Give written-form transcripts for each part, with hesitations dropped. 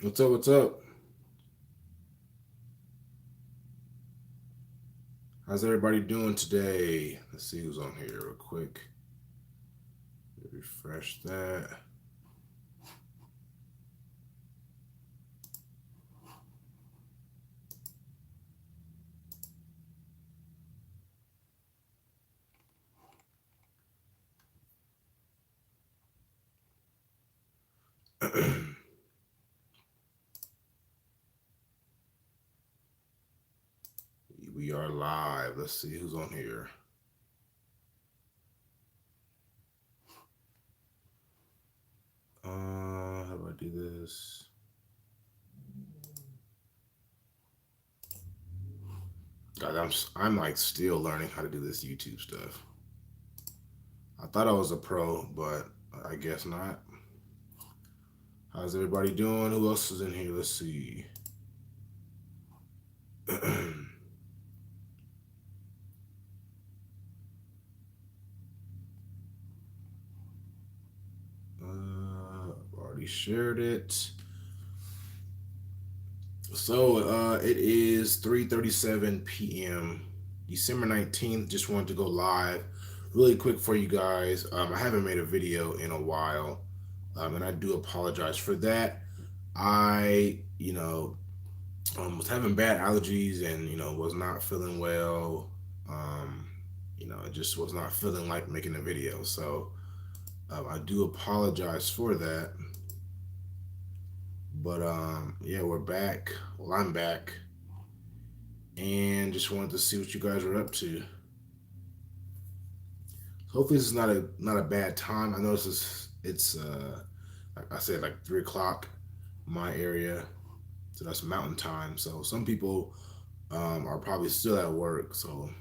What's up? What's up? How's everybody doing today? Let's see who's on here real quick. Refresh that. We are live. Let's see who's on here. How do I do this? God, I'm like still learning how to do this YouTube stuff. I thought I was a pro, but I guess not. How's everybody doing? Who else is in here? Let's see. Already shared it. So it is 3:37 p.m. December 19th. Just wanted to go live really quick for you guys. I haven't made a video in a while, and I do apologize for that. I, was having bad allergies and, was not feeling well. I just was not feeling like making a video. So I do apologize for that. But yeah, we're back. Well, I'm back, and just wanted to see what you guys are up to. Hopefully, this is not a bad time. I know it's like I said, like 3 o'clock my area, so that's mountain time. So some people are probably still at work. So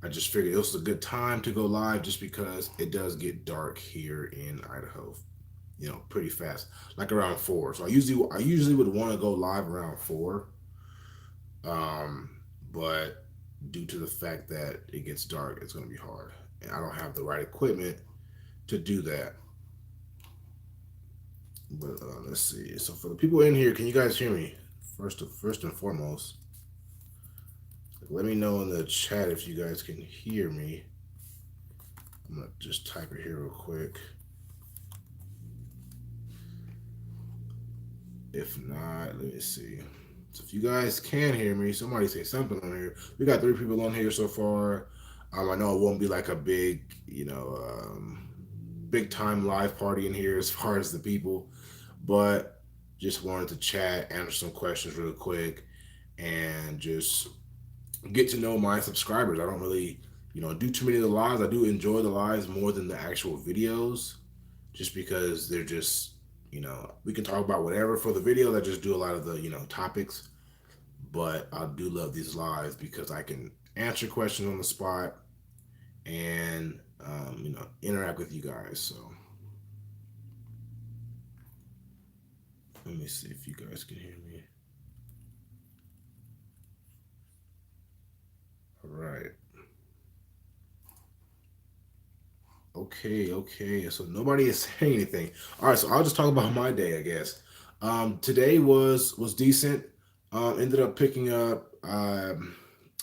I just figured it was a good time to go live, just because it does get dark here in Idaho. Pretty fast, like around 4. So I usually would want to go live around 4, um, but due to the fact that it gets dark, it's going to be hard, and I don't have the right equipment to do that. But let's see. So for the people in here, can you guys hear me? First and foremost, let me know in the chat if you guys can hear me. I'm gonna just type it here real quick. If not, let me see. So if you guys can hear me, somebody say something on here. We got 3 people on here so far. I know it won't be like a big, big time live party in here as far as the people, but just wanted to chat, answer some questions real quick, and just get to know my subscribers. I don't really, do too many of the lives. I do enjoy the lives more than the actual videos, just because they're just, we can talk about whatever for the video. I just do a lot of the, topics, but I do love these lives because I can answer questions on the spot and, interact with you guys. So let me see if you guys can hear me. All right. Okay. So nobody is saying anything. All right, so I'll just talk about my day, I guess. Today was decent. Ended up picking up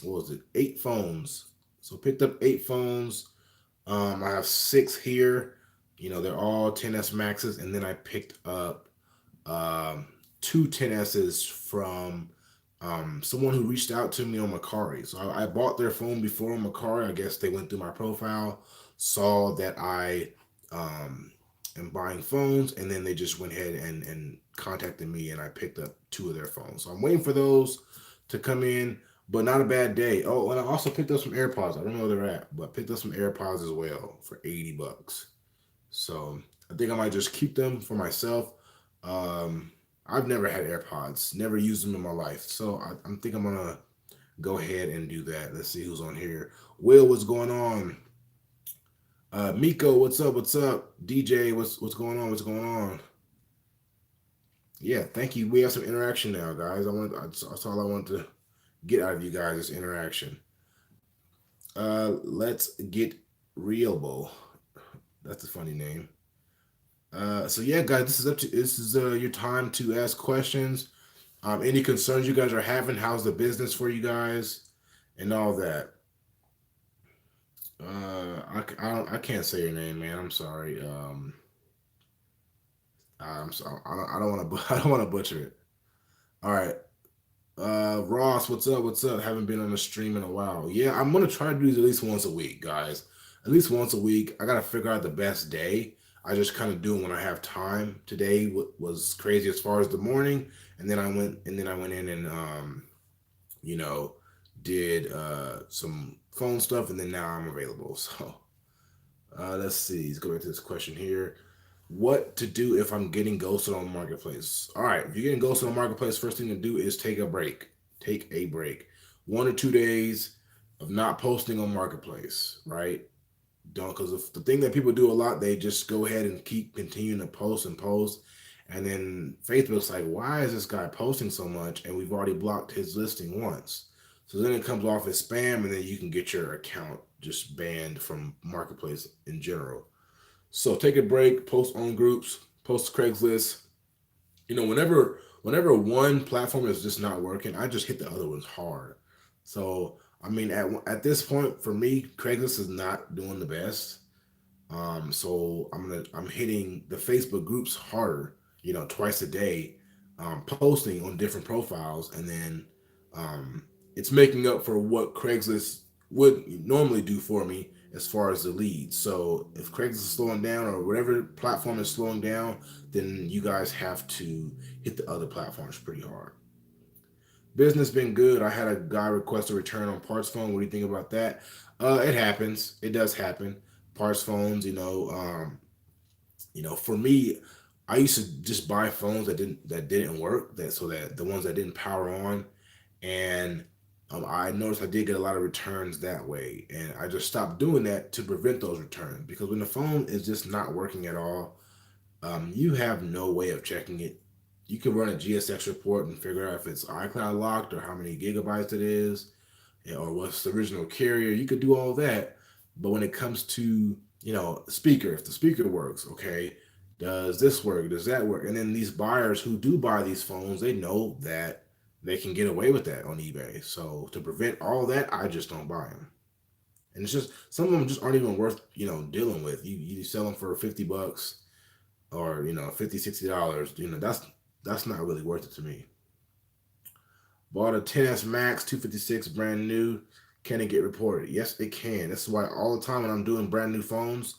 what was it? 8 phones. So picked up 8 phones. I have 6 here. They're all 10s Maxes, and then I picked up um, 2 10s from someone who reached out to me on Macari. So I bought their phone before on Macari. I guess they went through my profile, saw that I am buying phones, and then they just went ahead and contacted me, and I picked up 2 of their phones. So I'm waiting for those to come in, but not a bad day. Oh, and I also picked up some AirPods. I don't know where they're at, but picked up some AirPods as well for $80. So I think I might just keep them for myself. Um, I've never had AirPods, never used them in my life. So I think I'm gonna go ahead and do that. Let's see who's on here. Will, what's going on? Miko, what's up? What's up? DJ, what's going on? What's going on? Yeah, thank you. We have some interaction now, guys. That's all I want to get out of you guys is interaction. Let's get realable. That's a funny name. So yeah, guys, this is your time to ask questions. Any concerns you guys are having? How's the business for you guys, and all that. I can't say your name, man. I'm sorry. I'm sorry. I don't want to. I don't want to butcher it. All right. Ross, what's up? What's up? Haven't been on the stream in a while. Yeah, I'm gonna try to do these at least once a week, guys. At least once a week. I gotta figure out the best day. I just kind of do it when I have time. Today was crazy as far as the morning, and then I went in and you know, did some phone stuff, and then now I'm available. So let's see. Let's go back to this question here. What to do if I'm getting ghosted on the marketplace? All right, if you're getting ghosted on the marketplace, first thing to do is take a break. Take a break. 1 or 2 days of not posting on marketplace, right? Don't, because the thing that people do a lot, they just go ahead and keep continuing to post and post, and then Facebook's like, why is this guy posting so much? And we've already blocked his listing once, so then it comes off as spam, and then you can get your account just banned from marketplace in general. So take a break, post on groups, post Craigslist. Whenever one platform is just not working, I just hit the other ones hard. So I mean, at this point for me, Craigslist is not doing the best. So I'm hitting the Facebook groups harder, twice a day, posting on different profiles, and then um, it's making up for what Craigslist would normally do for me as far as the leads. So if Craigslist is slowing down or whatever platform is slowing down, then you guys have to hit the other platforms pretty hard. Business been good. I had a guy request a return on parts phone. What do you think about that? It happens. It does happen. Parts phones, for me, I used to just buy phones that didn't work. That the ones that didn't power on, and I noticed I did get a lot of returns that way, and I just stopped doing that to prevent those returns because when the phone is just not working at all, you have no way of checking it. You can run a GSX report and figure out if it's iCloud locked or how many gigabytes it is, or what's the original carrier. You could do all that, but when it comes to speaker, if the speaker works, okay, does this work? Does that work? And then these buyers who do buy these phones, they know that they can get away with that on eBay. So to prevent all that, I just don't buy them. And it's just some of them just aren't even worth dealing with. You sell them for $50 or 50, $60. That's not really worth it to me. Bought a 10s Max 256 brand new. Can it get reported? Yes, it can. That's why all the time when I'm doing brand new phones,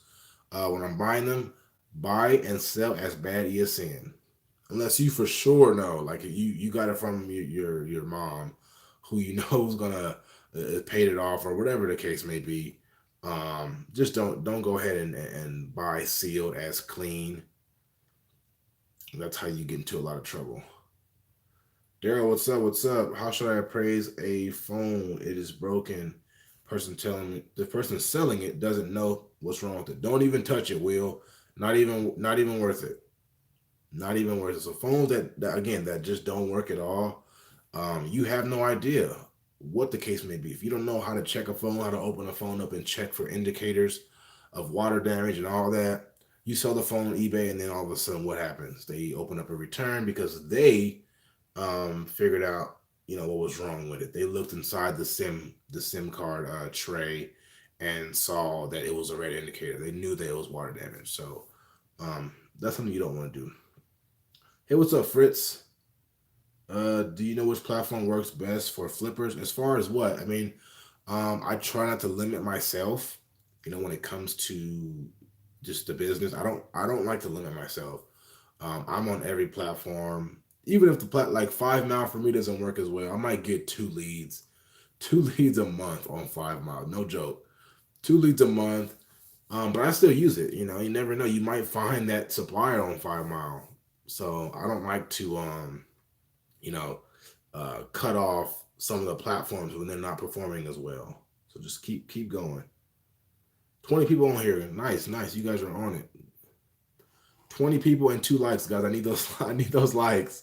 when I'm buying them, buy and sell as bad ESN. Unless you for sure know, like you got it from your mom, who you know is gonna paid it off or whatever the case may be. Just don't go ahead and buy sealed as clean. That's how you get into a lot of trouble. Daryl, what's up? What's up? How should I appraise a phone? It is broken. Person telling me the person selling it doesn't know what's wrong with it. Don't even touch it, Will. Not even worth it. Not even worth it. So phones that again that just don't work at all. You have no idea what the case may be. If you don't know how to check a phone, how to open a phone up and check for indicators of water damage and all that, you sell the phone on eBay, and then all of a sudden, what happens? They open up a return because they figured out what was wrong with it. They looked inside the SIM card tray and saw that it was a red indicator. They knew that it was water damage. So that's something you don't want to do. Hey, what's up, Fritz? Do you know which platform works best for flippers? As far as what? I mean, I try not to limit myself, when it comes to just the business. I don't like to limit myself. I'm on every platform. Even if the like 5 Mile for me doesn't work as well, I might get two leads a month on 5 Mile. No joke, 2 leads a month. But I still use it. You never know. You might find that supplier on 5 Mile. So I don't like to you know, cut off some of the platforms when they're not performing as well. So just keep going. 20 people on here. Nice, nice. You guys are on it. 20 people and 2 likes, guys. I need those. I need those likes.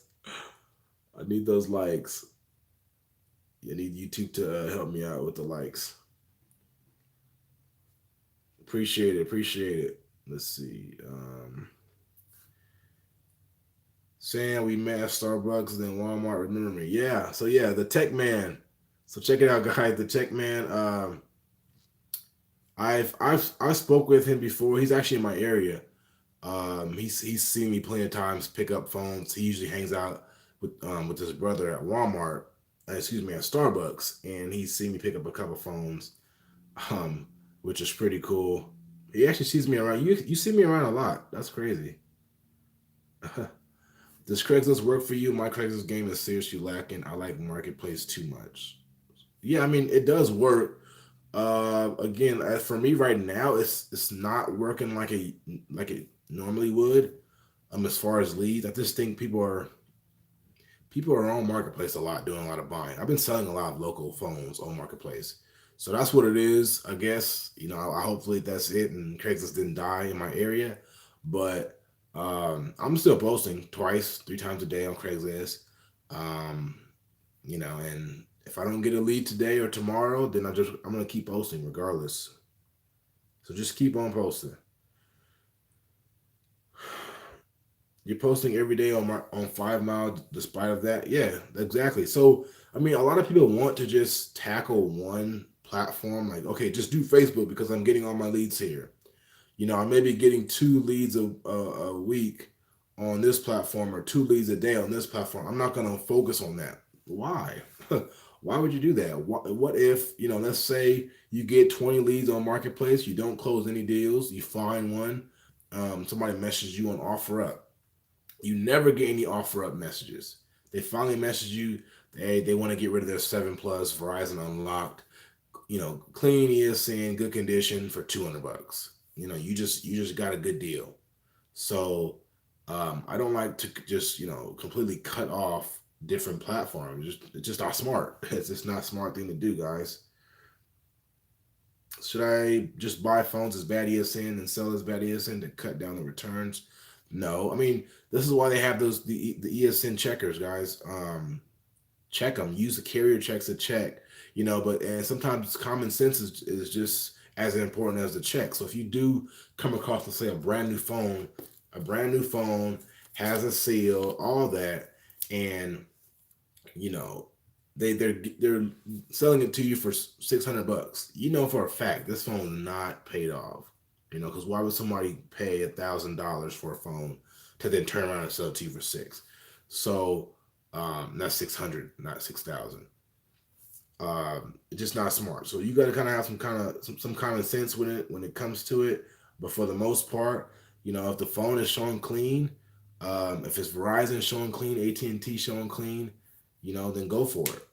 I need those likes. I need YouTube to help me out with the likes. Appreciate it. Appreciate it. Let's see. Saying we met at Starbucks and then Walmart. Remember me? Yeah. So yeah, the Tech Man. So check it out, guys. The Tech Man. I've spoke with him before. He's actually in my area. He's seen me plenty of times. Pick up phones. He usually hangs out with his brother at Walmart. Excuse me, at Starbucks, and he's seen me pick up a couple phones. Um, which is pretty cool. He actually sees me around. You see me around a lot. That's crazy. Does Craigslist work for you? My Craigslist game is seriously lacking. I like Marketplace too much. Yeah, I mean it does work. Again, as for me right now, it's not working like it normally would. As far as leads, I just think people are on Marketplace a lot, doing a lot of buying. I've been selling a lot of local phones on Marketplace, so that's what it is. I guess I hopefully that's it, and Craigslist didn't die in my area, but I'm still posting twice, 3 times a day on Craigslist. Um, and if I don't get a lead today or tomorrow, then I'm gonna keep posting regardless. So just keep on posting. You're posting every day on 5 Mile, despite of that. Yeah, exactly. So I mean, a lot of people want to just tackle one platform, like okay, just do Facebook because I'm getting all my leads here. I may be getting 2 leads a week on this platform or 2 leads a day on this platform. I'm not going to focus on that. Why? Why would you do that? What if, let's say you get 20 leads on Marketplace, you don't close any deals, you find one, somebody messages you on OfferUp. You never get any OfferUp messages. They finally message you, they want to get rid of their 7 Plus Verizon Unlocked, clean ESN, good condition for $200. You just got a good deal. So I don't like to just completely cut off different platforms. It's just not smart. It's just not a smart thing to do, guys. Should I just buy phones as bad ESN and sell as bad ESN to cut down the returns? No. I mean, this is why they have the ESN checkers, guys. Check them. Use the carrier checks to check. But and sometimes common sense is just as important as the check. So if you do come across, let's say, a brand new phone has a seal, all that, and you know they're selling it to you for $600. For a fact this phone is not paid off. Because why would somebody pay $1,000 for a phone to then turn around and sell it to you for six? So that's 600, not 6,000. It's just not smart. So you got to kind of have some common sense with it when it comes to it. But for the most part, if the phone is showing clean, if it's Verizon showing clean, AT&T showing clean, then go for it.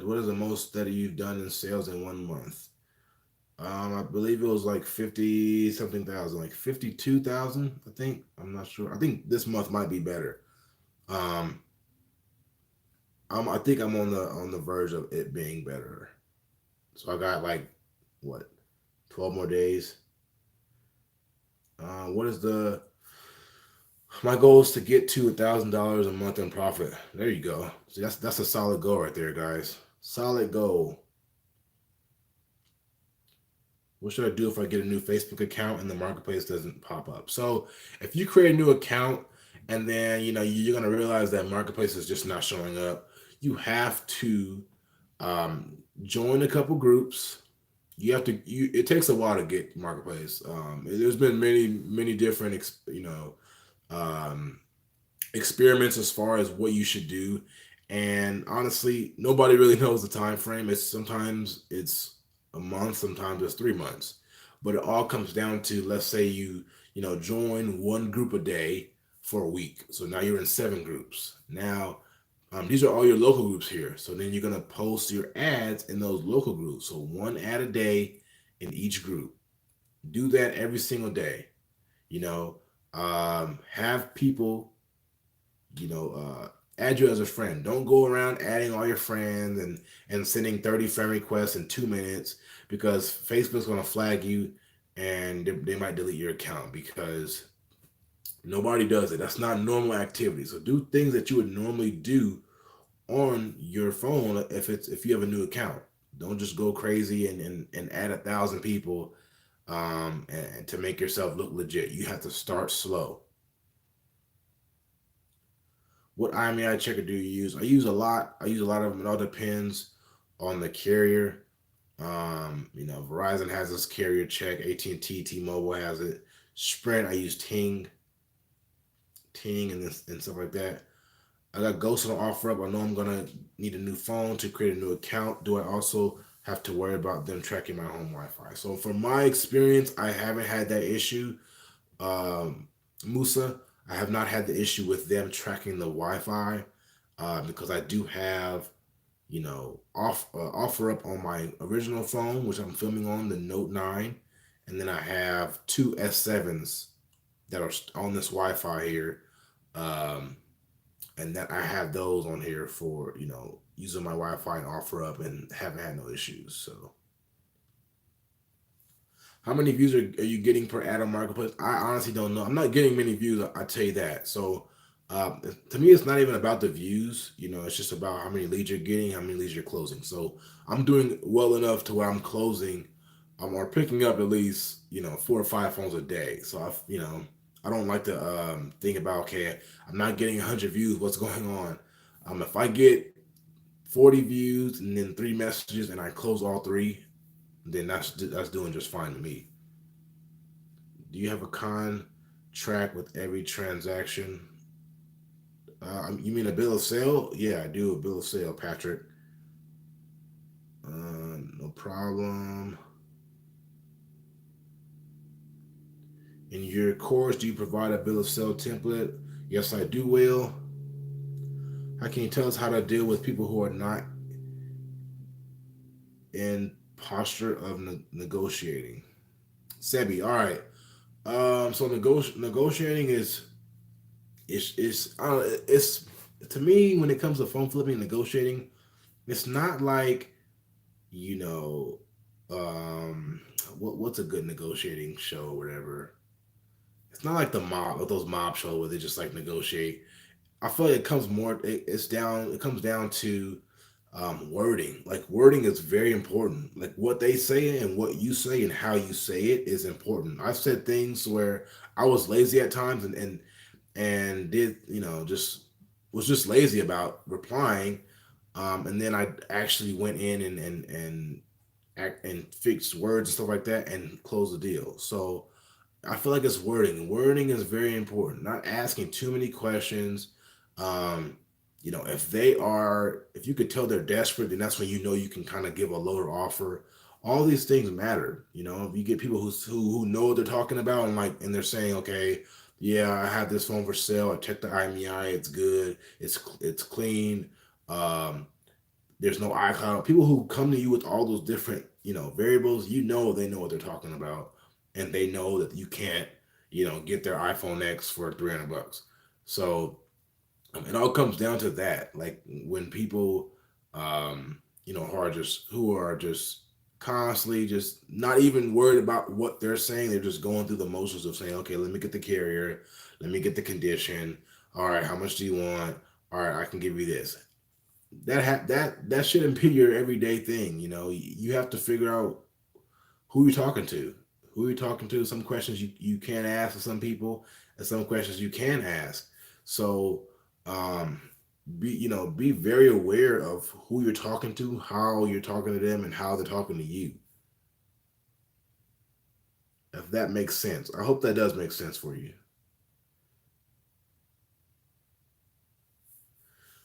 What is the most that you've done in sales in 1 month? I believe it was like 50 something thousand, like 52,000. I think. I'm not sure. I think this month might be better. Um, I think I'm on the verge of it being better. So I got like what 12 more days. What is the My goal is to get to $1,000 a month in profit. There you go. See, that's a solid goal right there, guys. Solid goal. What should I do if I get a new Facebook account and the marketplace doesn't pop up? So if you create a new account and then you're gonna realize that marketplace is just not showing up, you have to join a couple groups. You have to. It takes a while to get marketplace. There's been many different um, experiments as far as what you should do, and honestly nobody really knows the time frame. Sometimes it's a month, sometimes it's 3 months, but it all comes down to, let's say join one group a day for a week, so now you're in 7 groups now. These are all your local groups here, so then you're going to post your ads in those local groups, so 1 ad a day in each group. Do that every single day. Have people add you as a friend. Don't go around adding all your friends and sending 30 friend requests in 2 minutes, because Facebook's going to flag you and they might delete your account because nobody does it. That's not normal activity. So do things that you would normally do on your phone if you have a new account. Don't just go crazy and add 1,000 people and to make yourself look legit, you have to start slow. What IMEI checker do you use? I use a lot. I use a lot of them. It all depends on the carrier. Verizon has this carrier check. AT&T, T-Mobile has it. Sprint, I use Ting, and stuff like that. I got Ghost on offer up. I know I'm gonna need a new phone to create a new account. Do I also have to worry about them tracking my home Wi-Fi? So from my experience, I haven't had that issue. Musa, I have not had the issue with them tracking the Wi-Fi because I do have, offer up on my original phone, which I'm filming on the Note 9, and then I have two S7s that are on this Wi-Fi here, um, and that I have those on here for using my Wi-Fi and offer up, and haven't had no issues. So how many views are you getting per ad on Marketplace? I honestly don't know. I'm not getting many views. I tell you that. So to me, it's not even about the views. It's just about how many leads you're getting, how many leads you're closing. So I'm doing well enough to where I'm closing, or picking up at least 4 or 5 phones a day. So I don't like to think about, okay, I'm not getting 100 views. What's going on? If I get 40 views and then 3 messages and I close all three, then that's doing just fine to me. Do you have a contract with every transaction? You mean a bill of sale? Yeah, I do a bill of sale, Patrick. No problem. In your course, do you provide a bill of sale template? Yes, I do, Will. How can you tell us how to deal with people who are not in posture of negotiating? Sebi, all right. So negotiating it's to me, when it comes to phone flipping and negotiating, it's not like you know what's a good negotiating show or whatever. It's not like the mob or those mob shows where they just like negotiate. I feel like it comes down to wording. Like wording is very important. Like what they say and what you say and how you say it is important. I've said things where I was lazy at times and did just was just lazy about replying, and then I actually went in and fixed words and stuff like that and closed the deal. So I feel like it's wording. Wording is very important. Not asking too many questions. Um, if you could tell they're desperate, then that's when you can kind of give a lower offer. All these things matter. If you get people who know what they're talking about and they're saying, okay, yeah, I have this phone for sale. I checked the IMEI. It's good. It's clean. Um, there's no iCloud. People who come to you with all those different, variables, they know what they're talking about, and they know that you can't, get their iPhone X for $300. So it all comes down to that. Like when people, who are just constantly just not even worried about what they're saying. They're just going through the motions of saying, okay, let me get the carrier, let me get the condition. All right, how much do you want? All right, I can give you this. That shouldn't be your everyday thing. You have to figure out who you're talking to. Who you're talking to. Some questions you can't ask to some people, and some questions you can ask. So, um, be very aware of who you're talking to, how you're talking to them, and how they're talking to you. If that makes sense, I hope that does make sense for you.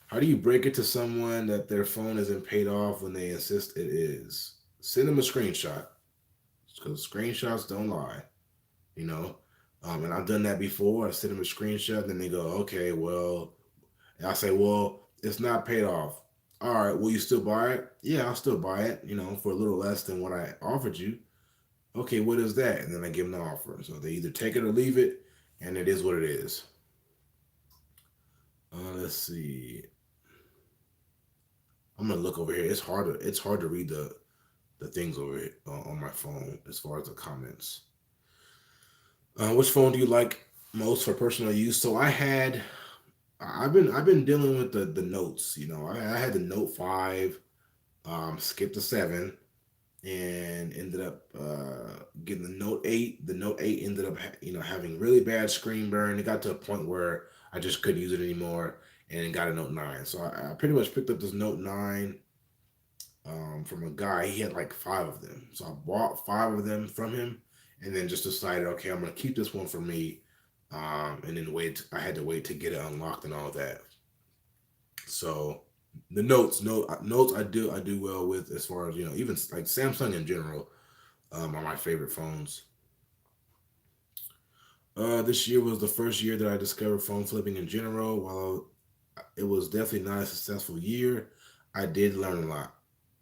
How do you break it to someone that their phone isn't paid off when they insist it is? Send them a screenshot because screenshots don't lie. You know. And I've done that before. I send them a screenshot, and then they go, "Okay, well," and I say, "Well, it's not paid off." All right, will you still buy it? Yeah, I'll still buy it. For a little less than what I offered you. Okay, what is that? And then I give them the offer. So they either take it or leave it, and it is what it is. Let's see. I'm gonna look over here. It's hard to read the things over here on my phone as far as the comments. Which phone do you like most for personal use? So I've been dealing with the notes. I had the Note 5, skipped the 7, and ended up getting the Note 8. The Note 8 ended up, having really bad screen burn. It got to a point where I just couldn't use it anymore, and got a Note 9. So I pretty much picked up this Note 9 from a guy. He had like five of them. So I bought five of them from him, and then just decided, okay, I'm gonna keep this one for me. And then wait. I had to wait to get it unlocked and all that. So the notes I do well with, as far as even like Samsung in general, are my favorite phones. This year was the first year that I discovered phone flipping in general. While it was definitely not a successful year, I did learn a lot.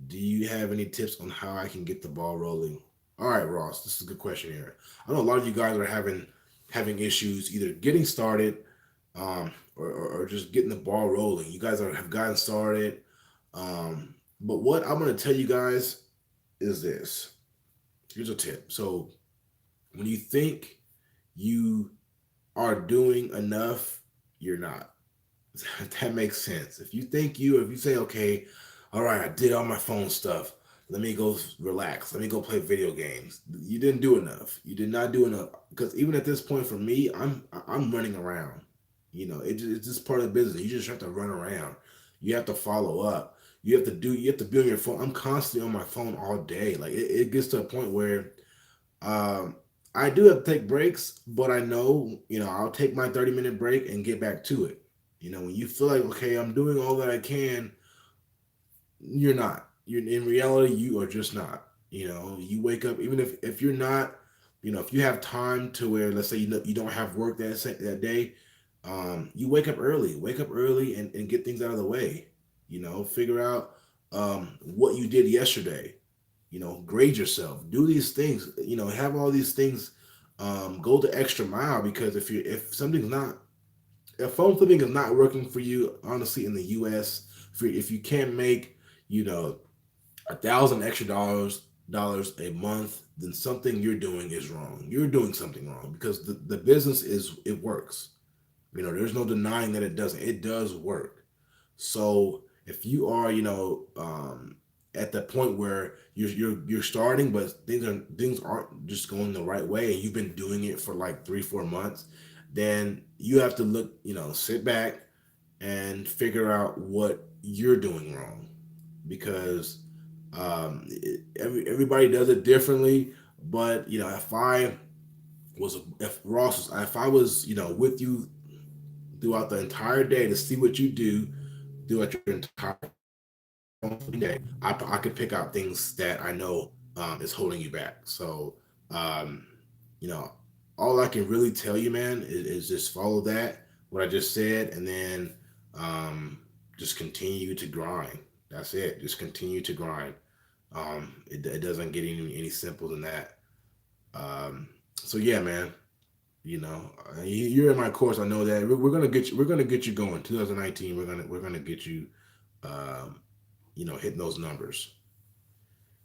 Do you have any tips on how I can get the ball rolling? All right, Ross, this is a good question here. I know a lot of you guys are having issues either getting started, or just getting the ball rolling. You guys have gotten started, but what I'm going to tell you guys is this. Here's a tip. So when you think you are doing enough, you're not. That makes sense. If you say, okay, all right, I did all my phone stuff. Let me go relax. Let me go play video games. You didn't do enough. You did not do enough. Because even at this point, for me, I'm running around. It's just part of the business. You just have to run around. You have to follow up. You have to be on your phone. I'm constantly on my phone all day. Like it gets to a point where um, I do have to take breaks, but I know, I'll take my 30-minute break and get back to it. When you feel like, okay, I'm doing all that I can, you're not. You're in reality, you are just not. You wake up, even if you're not, if you have time to where, let's say, you don't have work that day, you wake up early and get things out of the way. Figure out what you did yesterday. Grade yourself, do these things, have all these things, go the extra mile, because if something's not if phone flipping is not working for you, honestly, in the US, if you can't make, you know 1,000 extra dollars a month, then something you're doing is wrong. You're doing something wrong, because the business it works. There's no denying that it doesn't. It does work. So if you are, at the point where you're starting, but things aren't just going the right way, and you've been doing it for like 3-4 months, then you have to look, sit back and figure out what you're doing wrong, because everybody does it differently. But if I was, with you throughout the entire day to see what you do throughout your entire day, I could pick out things that I know is holding you back. So, um, you know, all I can really tell you, man, is just follow what I just said, and then um, just continue to grind. That's it. Just continue to grind. It doesn't get any simpler than that. So yeah, man. You're in my course. I know that we're gonna get you. We're gonna get you going. 2019. We're gonna get you. Um, hitting those numbers.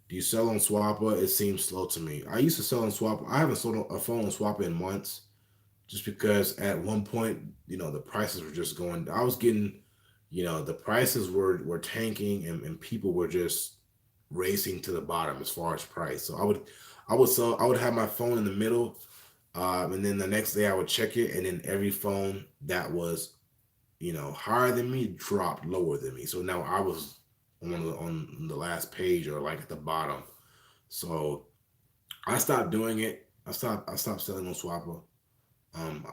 Do you sell on Swappa? It seems slow to me. I used to sell on Swappa. I haven't sold a phone on Swappa in months, just because at one point, the prices were just going. I was getting, the prices were tanking, and people were just racing to the bottom as far as price. So I would have my phone in the middle, and then the next day I would check it, and then every phone that was, higher than me dropped lower than me. So now I was on the last page, or like at the bottom. So I stopped doing it. I stopped selling on Swapper. Um,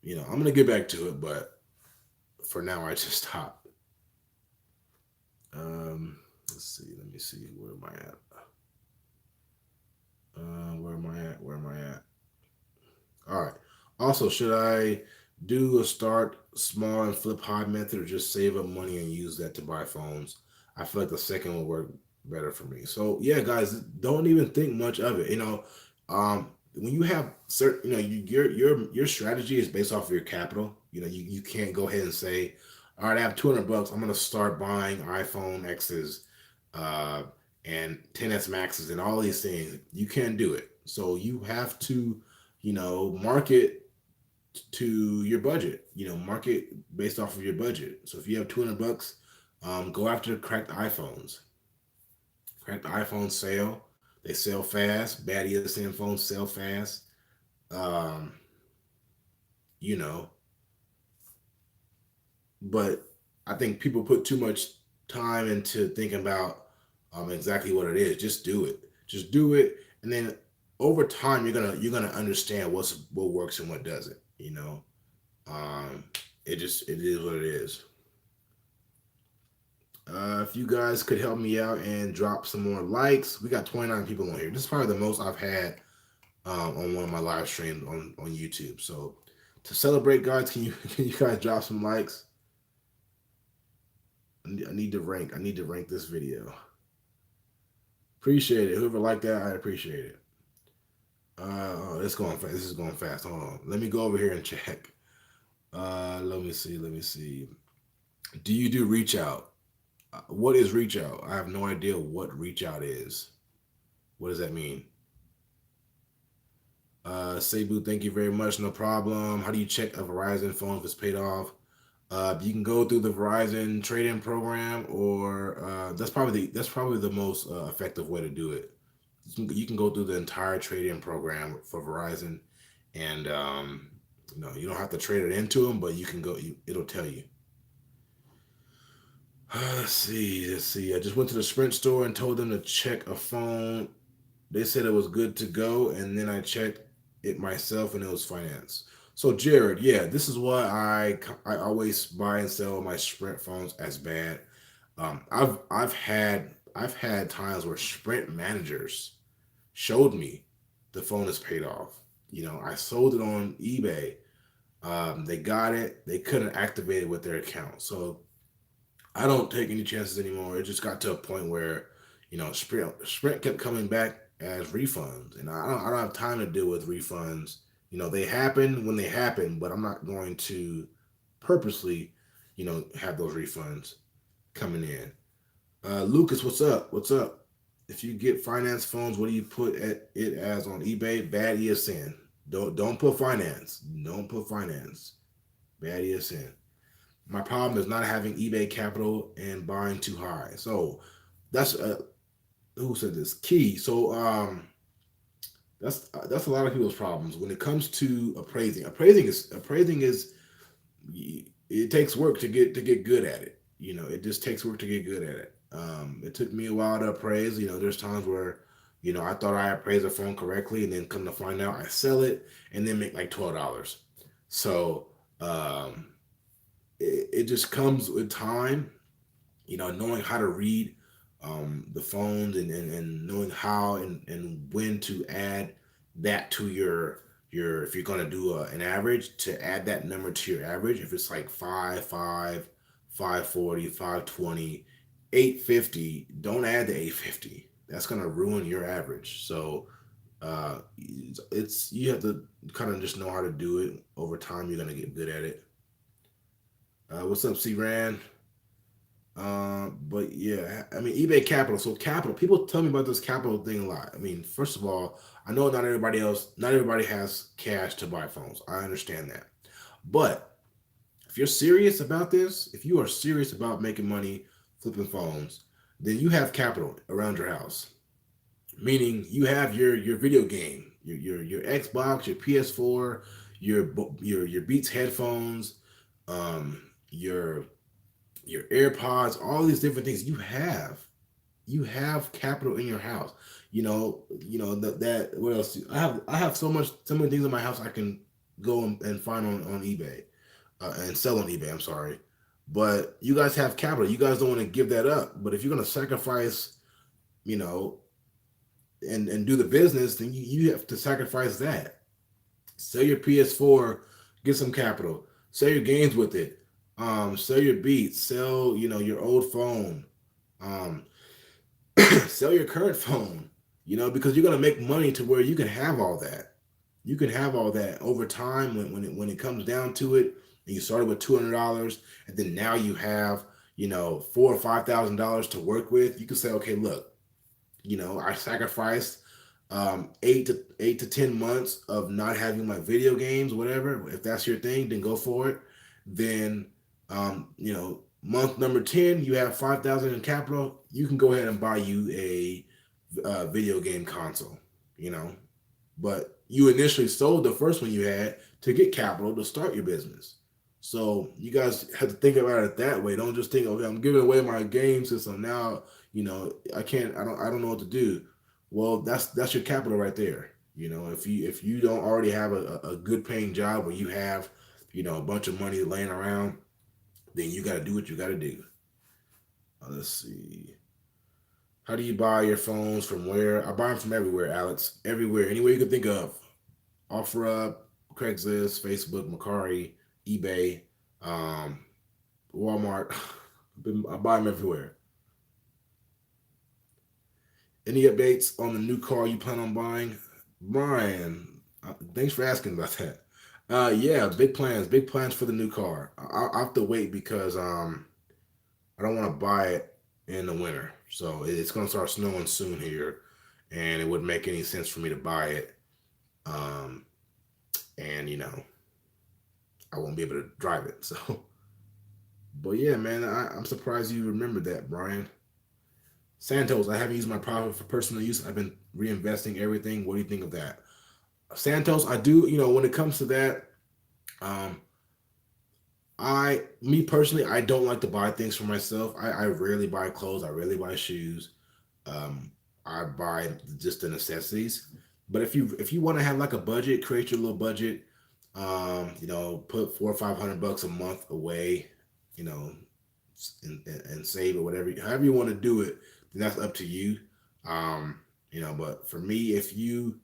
I'm gonna get back to it, but for now I just stopped. Let's see. Let me see. Where am I at? Where am I at? Where am I at? All right. Also, should I do a start small and flip high method, or just save up money and use that to buy phones? I feel like the second will work better for me. So yeah, guys, don't even think much of it. When you have certain, your strategy is based off of your capital. You can't go ahead and say, all right, I have 200 bucks. I'm gonna start buying iPhone X's, uh, and 10s Maxes and all these things. You can't do it. So you have to, market to your budget. Market based off of your budget. So if you have 200 bucks, go after cracked iPhones sale. They sell fast. Bad ESN phones sell fast. Um, you know, but I think people put too much time into thinking about exactly what it is. Just do it. Just do it, and then over time you're gonna understand what works and what doesn't. Um, it is what it is. If you guys could help me out and drop some more likes, we got 29 people on here. This is probably the most I've had on one of my live streams on YouTube. So to celebrate, guys, can you guys drop some likes? I need to rank. I need to rank this video. Appreciate it. Whoever liked that, I appreciate it. Oh, it's going fast. This is going fast. Hold on. Let me go over here and check. Let me see. Let me see. Do you do reach out? What is reach out? I have no idea what reach out is. What does that mean? Cebu, thank you very much. No problem. How do you check a Verizon phone if it's paid off? You can go through the Verizon trade-in program, or that's probably the most effective way to do it. You can go through the entire trade-in program for Verizon, and you don't have to trade it into them, but you can go. It'll tell you. Let's see. Let's see. I just went to the Sprint store and told them to check a phone. They said it was good to go, and then I checked it myself, and it was finance. So Jared, yeah, this is why I always buy and sell my Sprint phones as bad. I've had times where Sprint managers showed me the phone is paid off. I sold it on eBay. They got it. They couldn't activate it with their account, so I don't take any chances anymore. It just got to a point where, Sprint kept coming back as refunds, and I don't have time to deal with refunds. They happen when they happen, but I'm not going to purposely, have those refunds coming in. Lucas, what's up? What's up? If you get finance phones, what do you put it as on eBay? Bad ESN. Don't put finance. Don't put finance. Bad ESN. My problem is not having eBay capital and buying too high. So that's who said this key. So that's a lot of people's problems when it comes to appraising. Appraising is it takes work to get good at it. It just takes work to get good at it. It took me a while to appraise. There's times where I thought I appraised a phone correctly, and then come to find out I sell it and then make like $12. So it just comes with time, knowing how to read the phones, and knowing how and when to add that to your if you're going to do an average, to add that number to your average. If it's like 5.5, 5.40, 5.20, 8.50, don't add the 8.50. That's going to ruin your average. So it's you have to kind of just know how to do it. Over time you're going to get good at it. What's up, C Ran? But yeah, I mean, eBay capital. So capital, people tell me about this capital thing a lot. I mean, first of all, I know not everybody has cash to buy phones. I understand that. But if you're serious about this, if you are serious about making money flipping phones, then you have capital around your house. Meaning you have your video game, your Xbox, your PS4, your Beats headphones, your AirPods, all these different things. You have capital in your house. That what else? I have so many things in my house I can go and find on eBay, and sell on eBay. I'm sorry, but you guys have capital. You guys don't want to give that up. But if you're going to sacrifice, you know, and do the business, then you have to sacrifice that. Sell your PS4, get some capital. Sell your games with it. Sell your beats. Sell your old phone. Um, sell your current phone. Because you're gonna make money to where you can have all that. You can have all that over time when it comes down to it. And you started with $200, and then now you have $4,000 or $5,000 to work with. You can say, okay, look, I sacrificed 8 to 10 months of not having my video games, whatever. If that's your thing, then go for it. Then, month number 10, you have 5,000 in capital. You can go ahead and buy you a video game console, you know. But you initially sold the first one you had to get capital to start your business. So you guys have to think about it that way. Don't just think, okay, I'm giving away my game system now. I don't know what to do. Well, that's your capital right there. If you don't already have a good paying job where you have, a bunch of money laying around, then you got to do what you got to do. Let's see. How do you buy your phones from where? I buy them from everywhere, Alex. Everywhere, anywhere you can think of. OfferUp, Craigslist, Facebook, Macari, eBay, um, Walmart. I buy them everywhere. Any updates on the new car you plan on buying? Brian, thanks for asking about that. Yeah, big plans for the new car. I have to wait because I don't want to buy it in the winter. So it's going to start snowing soon here, and it wouldn't make any sense for me to buy it. Um, and I won't be able to drive it. So, but yeah, man, I'm surprised you remembered that, Brian. Santos, I haven't used my profit for personal use. I've been reinvesting everything. What do you think of that? Santos, I do. When it comes to that, um, me personally, I don't like to buy things for myself. I rarely buy clothes. I rarely buy shoes. Um, I buy just the necessities. But if you want to have like a budget, create your little budget. Put 400 or 500 bucks a month away. You know, and save or whatever, however you want to do it. Then that's up to you. But for me, if you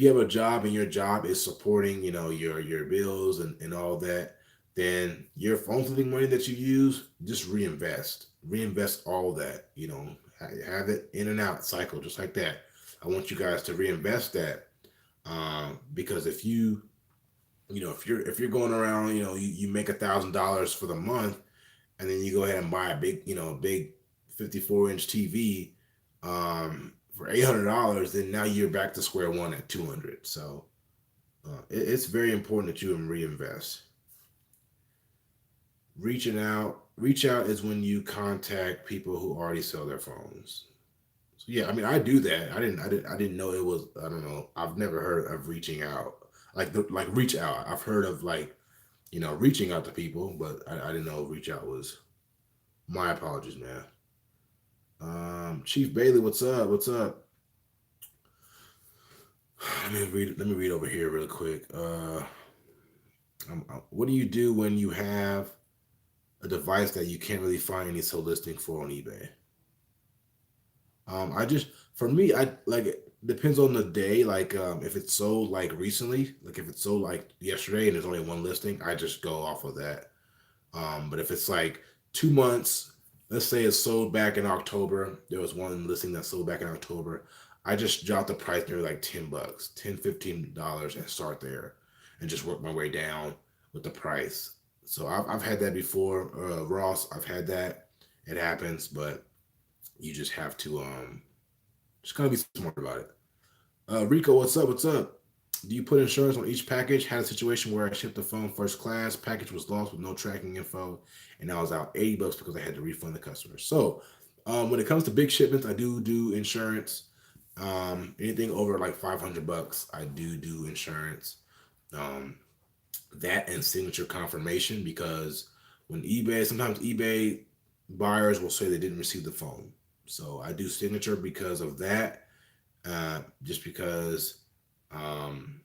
have a job and your job is supporting, your bills and all that, then your phone flipping money that you use, just reinvest all that, have it in and out cycle just like that. I want you guys to reinvest that, because if you're going around, you make $1,000 for the month, and then you go ahead and buy a big 54-inch TV, for $800, then now you're back to square one at 200. So it's very important that you reinvest. Reach out is when you contact people who already sell their phones. So yeah, I mean, I do that. I didn't know it was. I don't know. I've never heard of reaching out. Like reach out. I've heard of reaching out to people, but I didn't know reach out was. My apologies, man. Chief Bailey, what's up? What's up? Let me read over here real quick. What do you do when you have a device that you can't really find any sold listing for on eBay? I just For me, I like it depends on the day. Like if it's sold like recently, like if it's sold like yesterday and there's only one listing, I just go off of that. But if it's like 2 months, let's say it's sold back in October, there was one listing that sold back in October. I just drop the price near like $10, $15, and start there and just work my way down with the price. So I've had that before, Ross. I've had that. It happens, but you just have to just kind of be smart about it. Rico, what's up? What's up? Do you put insurance on each package? Had a situation where I shipped the phone first class. Package was lost with no tracking info, and I was out $80 because I had to refund the customer. So, when it comes to big shipments, I do insurance. Anything over like $500, I do insurance. Um, that and signature confirmation, because sometimes eBay buyers will say they didn't receive the phone. So I do signature because of that. Just because, um,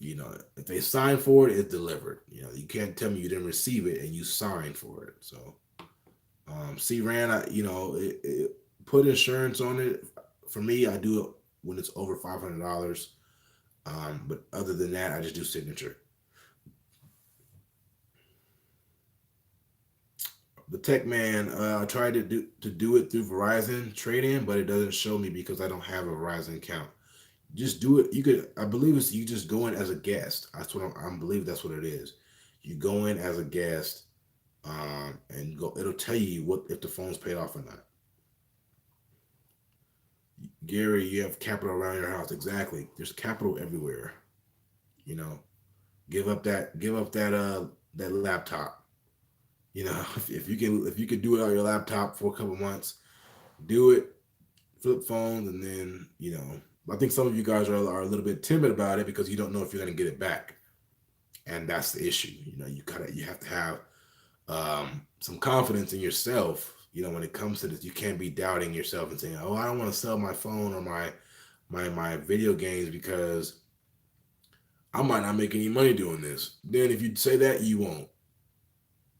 if they sign for it, it's delivered. You can't tell me you didn't receive it and you signed for it. So, C-RAN, put insurance on it. For me, I do it when it's over $500. But other than that, I just do signature. The Tech Man, I tried to do it through Verizon trade-in, but it doesn't show me because I don't have a Verizon account. Just do it. I believe it's you just go in as a guest. I believe that's what it is. You go in as a guest, and go. It'll tell you what if the phone's paid off or not. Gary, you have capital around your house. Exactly. There's capital everywhere. You know, give up that laptop. If you can do it on your laptop for a couple months, do it flip phones, and then I think some of you guys are a little bit timid about it because you don't know if you're going to get it back, and that's the issue. You have to have some confidence in yourself. When it comes to this, you can't be doubting yourself and saying, "Oh, I don't want to sell my phone or my video games because I might not make any money doing this." Then if you say that, you won't.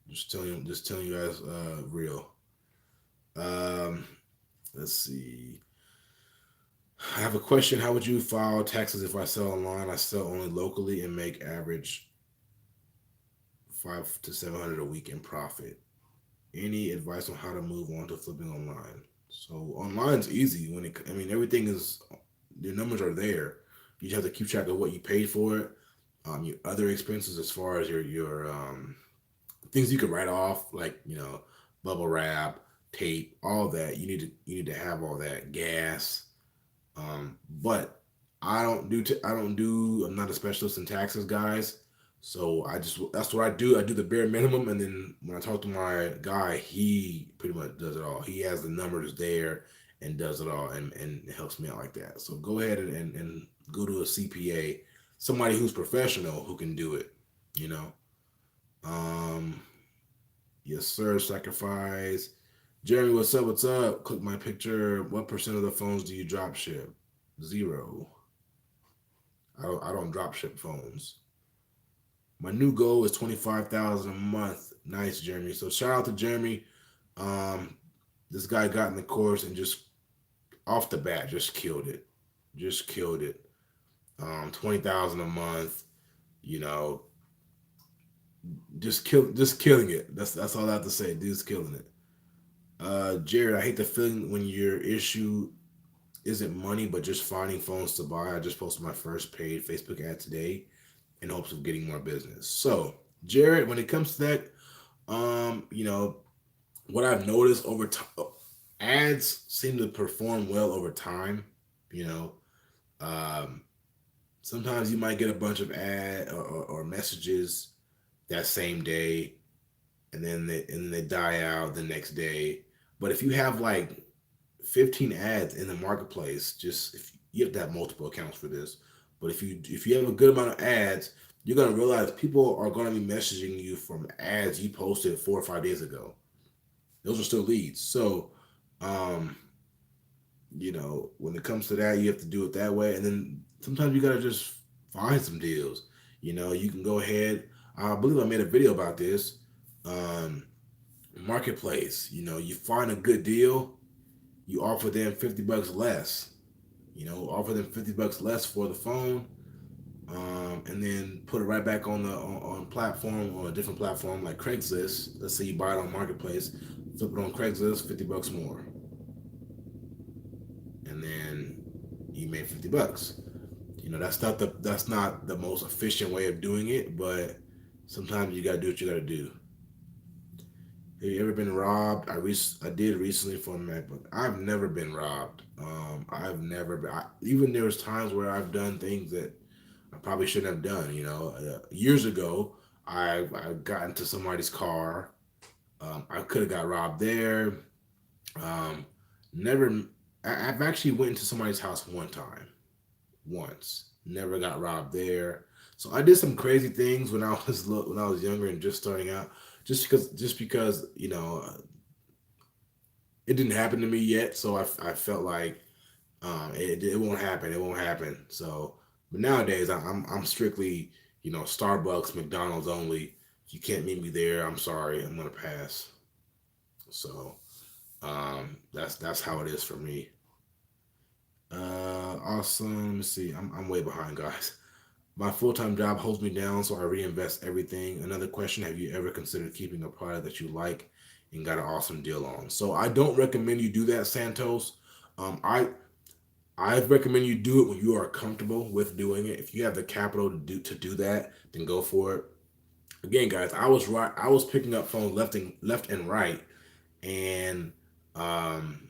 Just telling you guys real. Um, let's see. I have a question. How would you file taxes if I sell online? I sell only locally and make average 500 to 700 a week in profit. Any advice on how to move on to flipping online? So online's easy everything is, your numbers are there. You just have to keep track of what you paid for it. Your other expenses as far as your things you could write off, like bubble wrap, tape, all that. You need to have all that, gas. But I'm not a specialist in taxes, guys. So that's what I do. I do the bare minimum, and then when I talk to my guy, he pretty much does it all. He has the numbers there and does it all, and it helps me out like that. So go ahead and go to a CPA, somebody who's professional who can do it. You know. Um, yes, sir. Sacrifice. Jeremy, what's up? What's up? Click my picture. What percent of the phones do you drop ship? Zero. I don't drop ship phones. My new goal is 25,000 a month. Nice, Jeremy. So shout out to Jeremy. Um, this guy got in the course and just off the bat just killed it. Just killed it. 20,000 a month. You know, just killing it. That's all I have to say. Dude's killing it. Jared, I hate the feeling when your issue isn't money, but just finding phones to buy. I just posted my first paid Facebook ad today in hopes of getting more business. So, Jared, when it comes to that, what I've noticed over time, ads seem to perform well over time. You know, um, sometimes you might get a bunch of ad or messages that same day, and then they die out the next day. But if you have like 15 ads in the marketplace, just if you have to have multiple accounts for this, but if you have a good amount of ads, you're gonna realize people are gonna be messaging you from ads you posted 4 or 5 days ago. Those are still leads. So, um, when it comes to that, you have to do it that way, and then sometimes you gotta just find some deals. You can go ahead. I believe I made a video about this. Um, Marketplace. You find a good deal, you offer them $50 less. Offer them $50 less for the phone, and then put it right back on platform, on a different platform like Craigslist. Let's say you buy it on Marketplace, flip it on Craigslist, $50 more, and then you made $50. That's not the most efficient way of doing it, but sometimes you gotta do what you gotta do. Have you ever been robbed? I did recently for a MacBook. I've never been robbed. I've never been. Even there was times where I've done things that I probably shouldn't have done. Years ago, I got into somebody's car. I could have got robbed there. Um, Never. I've actually went into somebody's house one time, once. Never got robbed there. So I did some crazy things when I was younger and just starting out. Just because it didn't happen to me yet, so I felt like it won't happen. It won't happen. So, but nowadays I'm strictly Starbucks, McDonald's only. If you can't meet me there, I'm sorry. I'm gonna pass. So that's how it is for me. Awesome. Let me see. I'm way behind, guys. My full time job holds me down, so I reinvest everything. Another question: have you ever considered keeping a product that you like and got an awesome deal on? So I don't recommend you do that, Santos. Um, I I recommend you do it when you are comfortable with doing it. If you have the capital to do that, then go for it. Again, guys, I was right. I was picking up phones left and right, and um,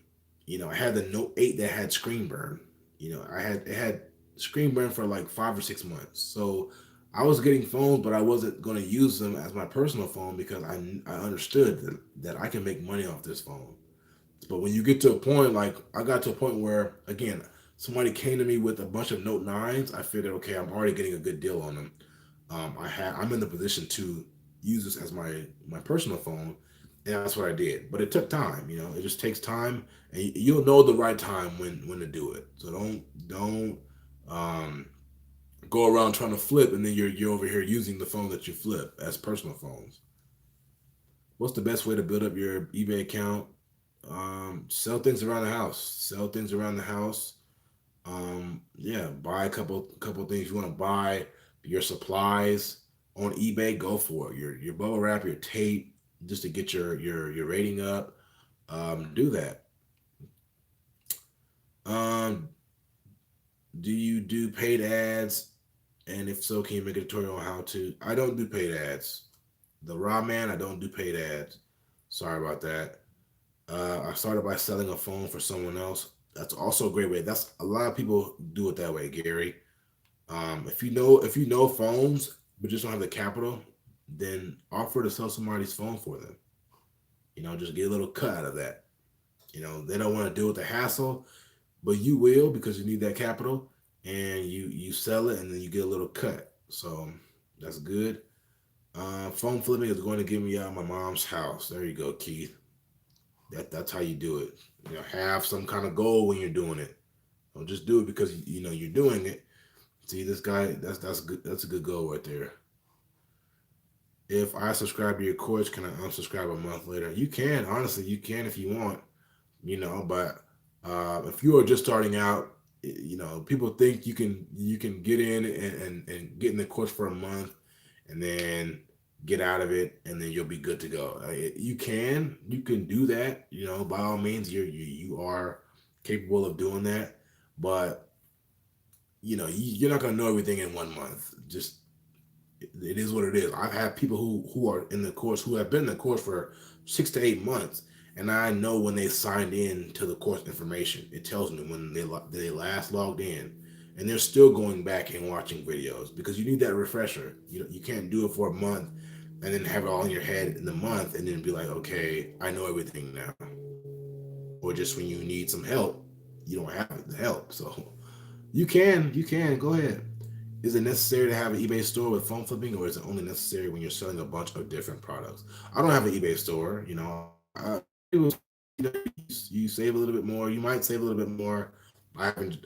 I had the Note 8 that had screen burn. It had screen burn for like 5 or 6 months. So I was getting phones, but I wasn't going to use them as my personal phone because I understood that I can make money off this phone. But when you get to a point, like I got to a point where, again, somebody came to me with a bunch of Note 9s, I figured, okay, I'm already getting a good deal on them. I'm in the position to use this as my personal phone, and that's what I did. But it took time, It just takes time, and you'll know the right time when to do it. So don't um, go around trying to flip, and then you're over here using the phone that you flip as personal phones. What's the best way to build up your eBay account? Sell things around the house. Sell things around the house. Yeah, buy a couple things you want to buy. Your supplies on eBay, go for it. Your bubble wrap, your tape, just to get your rating up. Do that. Um, do you do paid ads? And if so, can you make a tutorial on how to? I don't do paid ads. The raw man, I don't do paid ads. Sorry about that. I started by selling a phone for someone else. That's also a great way. That's a lot of people do it that way, Gary. If you know phones but just don't have the capital, then offer to sell somebody's phone for them. Just get a little cut out of that. They don't want to deal with the hassle, but you will because you need that capital, and you sell it and then you get a little cut. So that's good. Phone flipping is going to get me out of my mom's house. There you go, Keith. That's how you do it. Have some kind of goal when you're doing it. Don't just do it because you're doing it. See this guy. That's good. That's a good goal right there. If I subscribe to your course, can I unsubscribe a month later? You can. Honestly, you can if you want. But if you are just starting out, people think you can get in and get in the course for a month and then get out of it and then you'll be good to go. You can do that. By all means, you are capable of doing that, but you're not going to know everything in 1 month. Just it is what it is. I've had people who are in the course who have been in the course for 6 to 8 months, and I know when they signed in to the course information. It tells me when they last logged in, and they're still going back and watching videos because you need that refresher. You can't do it for a month and then have it all in your head in the month and then be like, okay, I know everything now. Or just when you need some help, you don't have the help. So you can go ahead. Is it necessary to have an eBay store with phone flipping, or is it only necessary when you're selling a bunch of different products? I don't have an eBay store. It was, you save a little bit more. You might save a little bit more. I haven't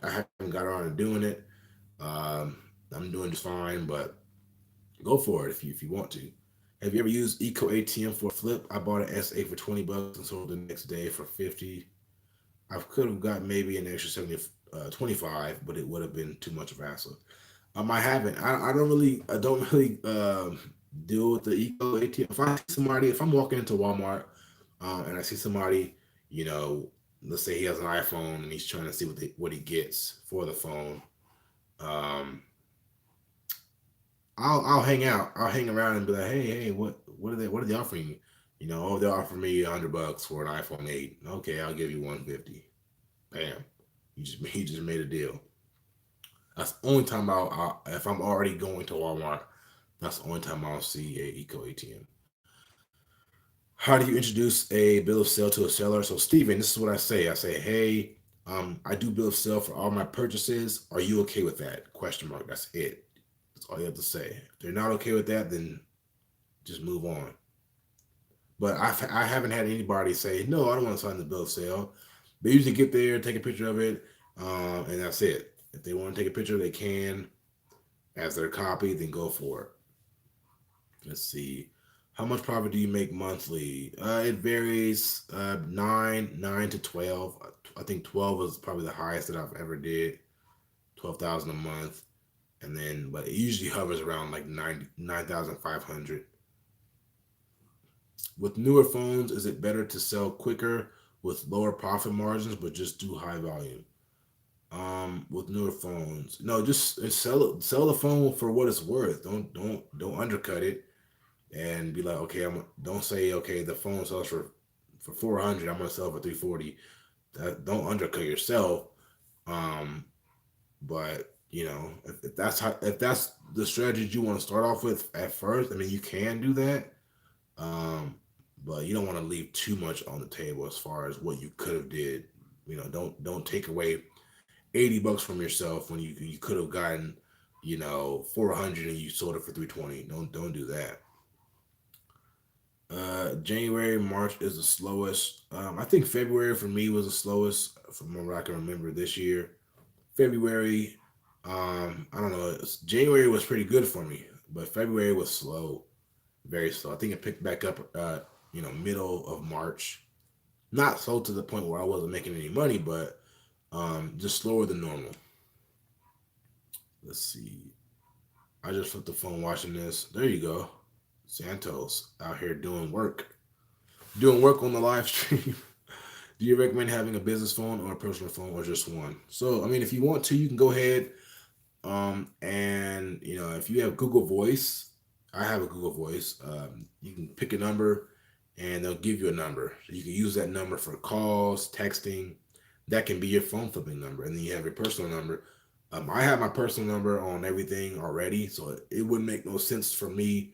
got around to doing it. Um, I'm doing just fine, but go for it if you want to. Have you ever used Eco ATM for a flip? I bought an SA for $20 and sold the next day for 50. I could have got maybe an extra 25, but it would have been too much of a hassle. I haven't. I don't really deal with the eco ATM. If I'm walking into Walmart, and I see somebody, you know, let's say he has an iPhone and he's trying to see what he gets for the phone. Um, I'll hang out. I'll hang around and be like, hey, what are they offering you? Oh, they're offering me $100 for an iPhone 8. Okay, I'll give you 150. Bam, you just made a deal. That's the only time if I'm already going to Walmart, that's the only time I'll see a Eco ATM. How do you introduce a bill of sale to a seller? So Steven, this is what I say. I say, hey, I do bill of sale for all my purchases. Are you okay with that? Question mark. That's it. That's all you have to say. If they're not okay with that, then just move on. But I haven't had anybody say, no, I don't want to sign the bill of sale. They usually get there, take a picture of it, and that's it. If they want to take a picture, they can as their copy, then go for it. Let's see. How much profit do you make monthly? It varies. Nine to 12. I think 12 is probably the highest that I've ever did. 12,000 a month, and then but it usually hovers around like 9,500. With newer phones, is it better to sell quicker with lower profit margins, but just do high volume? With newer phones, no, just sell the phone for what it's worth. Don't undercut it and be like, okay, don't say, okay, the phone sells for 400, I'm gonna sell for 340. Don't undercut yourself. Um, but if that's the strategy you want to start off with at first, I mean, you can do that. Um, but you don't want to leave too much on the table as far as what you could have did. Don't take away $80 from yourself when you could have gotten 400 and you sold it for 320. Don't do that. January, March is the slowest. I think February for me was the slowest from what I can remember this year. February, I don't know. January was pretty good for me, but February was slow, very slow. I think it picked back up, middle of March. Not slow to the point where I wasn't making any money, but just slower than normal. Let's see. I just flipped the phone watching this. There you go. Santos out here doing work on the live stream. Do you recommend having a business phone or a personal phone or just one? So, I mean, if you want to, you can go ahead. And if you have Google Voice, I have a Google Voice. You can pick a number, and they'll give you a number. So you can use that number for calls, texting. That can be your phone flipping number, and then you have your personal number. I have my personal number on everything already, so it wouldn't make no sense for me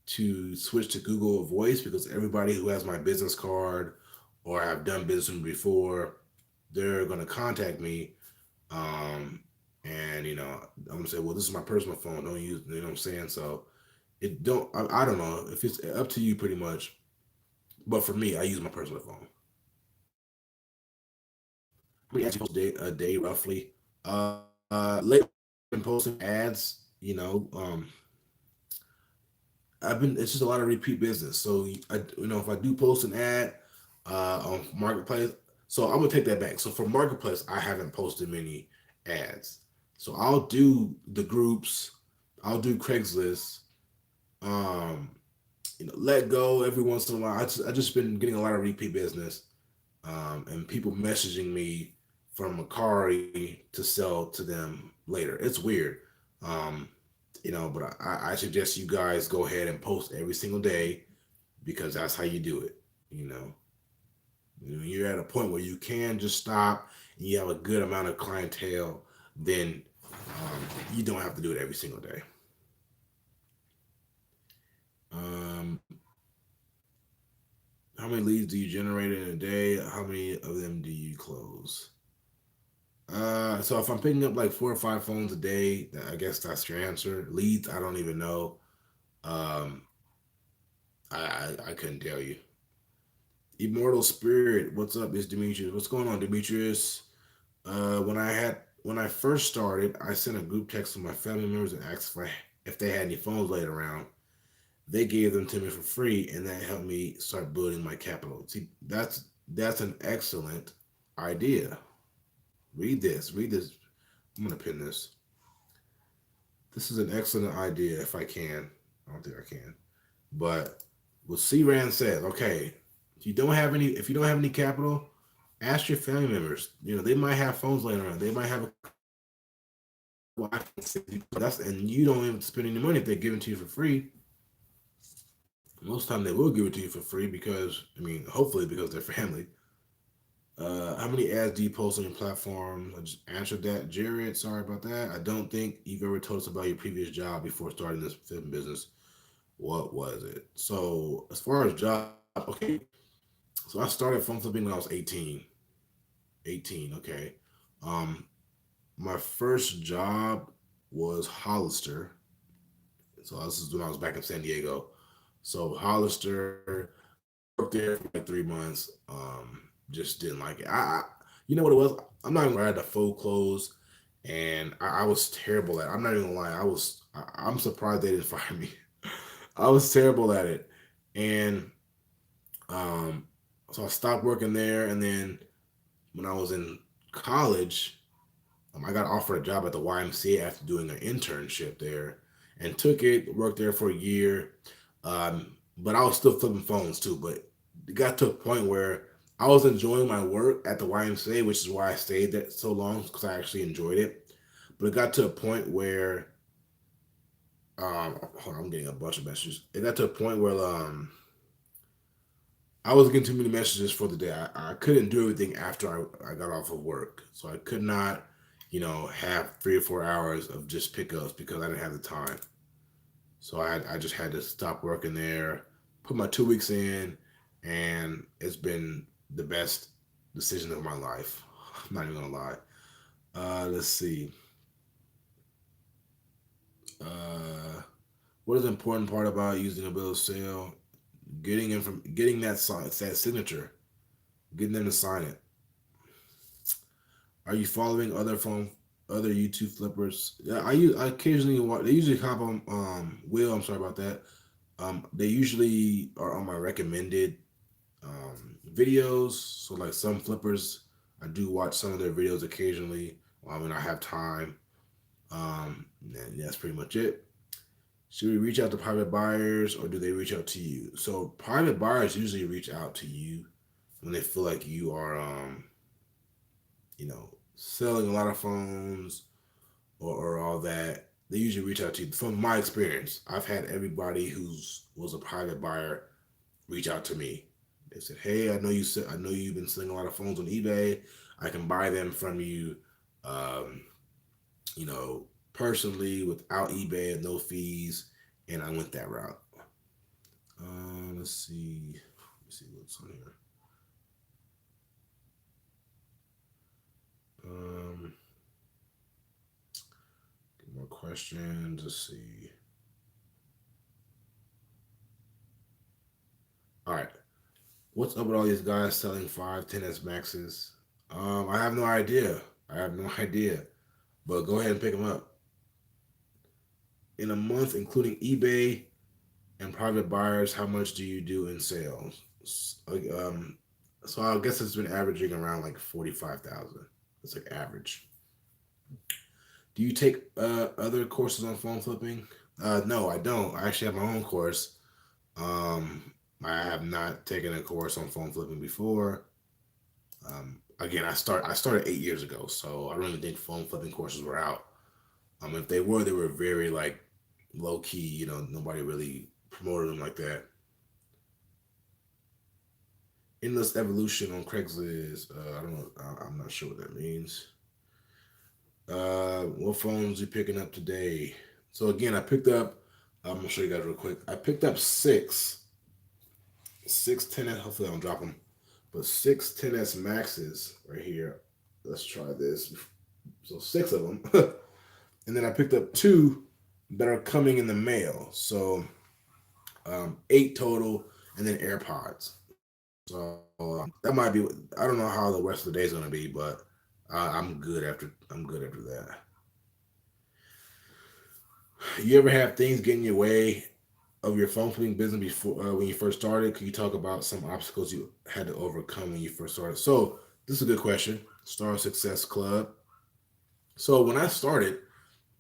to switch to Google Voice because everybody who has my business card or I've done business with before, they're gonna contact me. Um, and I'm gonna say, well, this is my personal phone. Don't use, you know what I'm saying? So it don't. I don't know if it's up to you, pretty much. But for me, I use my personal phone. How many ads you post a day roughly? Lately, I've been posting ads. I've been. It's just a lot of repeat business. So if I do post an ad on Marketplace, so I'm gonna take that back. So for Marketplace, I haven't posted many ads. So I'll do the groups. I'll do Craigslist. Um, Let Go every once in a while. I just been getting a lot of repeat business, and people messaging me from Macari to sell to them later. It's weird. Um, but I suggest you guys go ahead and post every single day because that's how you do it. You know, you're at a point where you can just stop and you have a good amount of clientele, then you don't have to do it every single day. Um, how many leads do you generate in a day? How many of them do you close? So if I'm picking up like 4 or 5 phones a day, I guess that's your answer. Leads, I don't even know. Um, I couldn't tell you. Immortal Spirit, what's up? It's Demetrius. What's going on, Demetrius? When I first started, I sent a group text to my family members and asked if they had any phones laying around. They gave them to me for free, and that helped me start building my capital. See, that's an excellent idea. Read this. Read this. I'm gonna pin this. This is an excellent idea. If I can, I don't think I can. But what C Rand says, okay, if you don't have any capital, ask your family members. They might have phones laying around. They might have a that's and you don't even spend any money if they're giving to you for free. Most time they will give it to you for free because hopefully because they're family. How many ads do you post on your platform? I just answered that, Jared. Sorry about that. I don't think you've ever told us about your previous job before starting this film business. What was it? So as far as job, okay. So I started phone flipping when I was 18. 18, okay. Um, my first job was Hollister. So this is when I was back in San Diego. So Hollister, worked there for like 3 months. Just didn't like it. You know what it was? I'm not even gonna lie, I had the full clothes, and I was terrible at it. I'm not even gonna lie. I'm surprised they didn't fire me. I was terrible at it, and um, so I stopped working there. And then when I was in college, I got offered a job at the YMCA after doing an internship there, and took it. Worked there for a year, but I was still flipping phones too. But it got to a point where I was enjoying my work at the YMCA, which is why I stayed there so long because I actually enjoyed it. But it got to a point where hold on, I'm getting a bunch of messages. It got to a point where I was getting too many messages for the day. I couldn't do everything after I got off of work. So I could not, have 3 or 4 hours of just pickups because I didn't have the time. So I just had to stop working there, put my 2 weeks in, and it's been the best decision of my life. I'm not even gonna lie. Let's see. Uh, what is the important part about using a bill of sale? Getting that that signature, getting them to sign it. Are you following other YouTube flippers? Yeah, I occasionally watch. They usually hop on. Will, I'm sorry about that. They usually are on my recommended videos. So like some flippers, I do watch some of their videos occasionally when I have time. And that's pretty much it. Should we reach out to private buyers or do they reach out to you? So private buyers usually reach out to you when they feel like you are, selling a lot of phones or all that. They usually reach out to you. From my experience, I've had everybody who's was a private buyer reach out to me. They said, "Hey, I know you've been selling a lot of phones on eBay. I can buy them from you, um, you know, personally without eBay and no fees." And I went that route. Let's see. Let's see what's on here. Um, get more questions. Let's see. All right. What's up with all these guys selling 5, 10s maxes? I have no idea. I have no idea. But go ahead and pick them up. In a month, including eBay and private buyers, how much do you do in sales? So I guess it's been averaging around like 45,000. It's like average. Do you take other courses on phone flipping? No, I don't. I actually have my own course. Um, I have not taken a course on phone flipping before. Again, I started 8 years ago, so I don't even think phone flipping courses were out. If they were very like low key. Nobody really promoted them like that. Endless evolution on Craigslist. I don't know. I'm not sure what that means. What phones you picking up today? So again, I picked up. I'm gonna show you guys real quick. I picked up six 10s. Hopefully, I don't drop them. But six 10s Maxes right here. Let's try this. So six of them, and then I picked up two that are coming in the mail. So eight total, and then AirPods. So that might be. I don't know how the rest of the day is gonna be, but I'm good after that. You ever have things get in your way of your phone flipping business before when you first started? Could you talk about some obstacles you had to overcome when you first started? So this is a good question. Star Success Club. So when I started,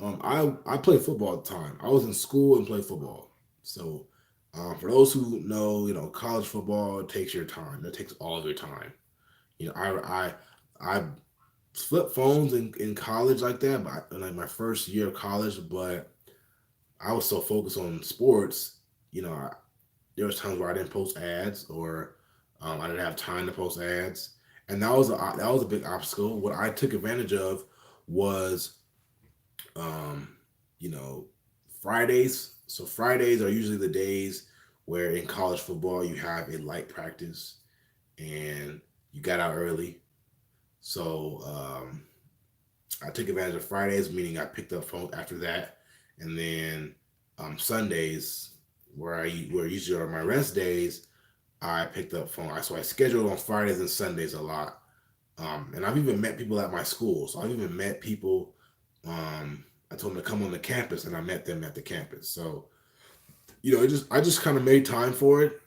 I played football at the time. I was in school and played football. So for those who know, college football takes your time. It takes all of your time. You know, I flipped phones in college like that, but like my first year of college, but I was so focused on sports, there was times where I didn't post ads or I didn't have time to post ads, and that was a big obstacle. What I took advantage of was, um, you know, Fridays. So Fridays are usually the days where in college football you have a light practice and you got out early. So I took advantage of Fridays, meaning I picked up phone after that, and then Sundays, where usually are my rest days, I picked up phone. So I scheduled on Fridays and Sundays a lot, and I've even met people at my school. So I've even met people. I told them to come on the campus, and I met them at the campus. So I just kind of made time for it.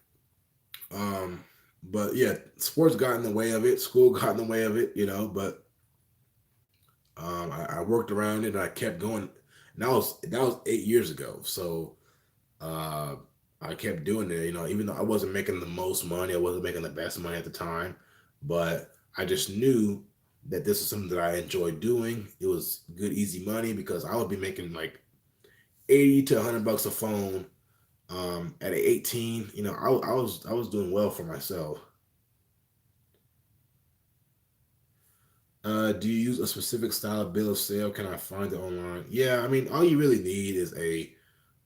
Um, but yeah, sports got in the way of it. School got in the way of it. But I worked around it. And I kept going. And that was 8 years ago. So uh, I kept doing it. Even though I wasn't making the most money, I wasn't making the best money at the time, but I just knew that this was something that I enjoyed doing. It was good, easy money because I would be making like 80 to $100 a phone. At 18, I was doing well for myself. Do you use a specific style of bill of sale? Can I find it online? Yeah, I mean, all you really need is you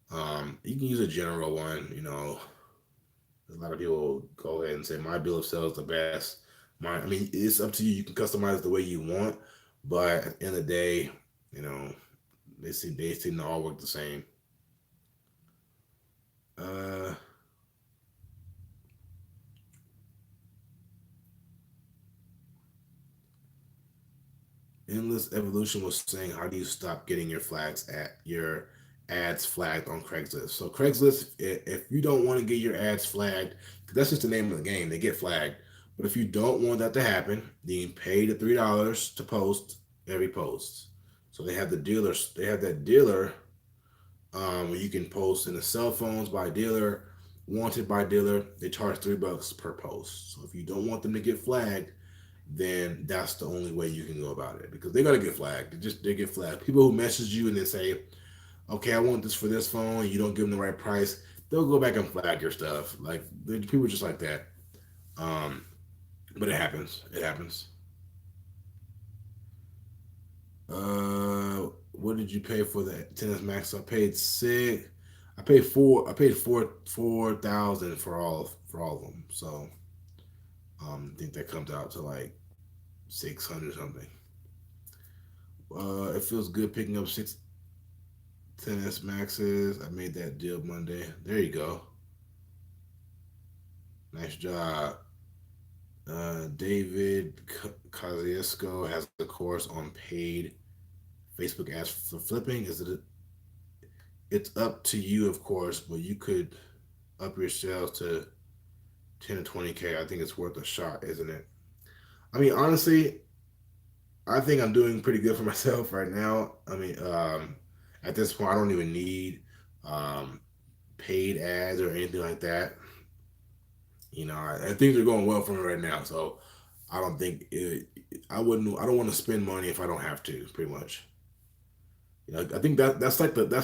can use a general one. A lot of people go ahead and say my bill of sale is the best. I mean, it's up to you. You can customize the way you want, but at the end of the day, you know, they seem to all work the same. Uh, Endless Evolution was saying, how do you stop getting your ads flagged on Craigslist? So Craigslist, if you don't want to get your ads flagged, 'cause that's just the name of the game, they get flagged. But if you don't want that to happen, then you pay the $3 to post every post. So they have the dealers, they have that dealer where you can post in the cell phones by dealer, wanted by dealer. They charge $3 per post. So if you don't want them to get flagged, then that's the only way you can go about it because they're gonna get flagged. They get flagged. People who message you and they say, "Okay, I want this for this phone," and you don't give them the right price, they'll go back and flag your stuff. Like people just like that. Um, but it happens. It happens. What did you pay for the 10s Max? I paid six. I paid four. I paid 4,000 for all of them. So I think that comes out to like 600 something. It feels good picking up six 10s Maxes. I made that deal Monday. There you go. Nice job. David Kosciuszko has a course on paid Facebook ads for flipping. It's up to you, of course, but you could up your sales to 10 to 20K. I think it's worth a shot, isn't it? I mean, honestly, I think I'm doing pretty good for myself right now. I mean, at this point, I don't even need um, paid ads or anything like that. Things are going well for me right now. So I don't think it, I wouldn't. I don't want to spend money if I don't have to. Pretty much. I think that's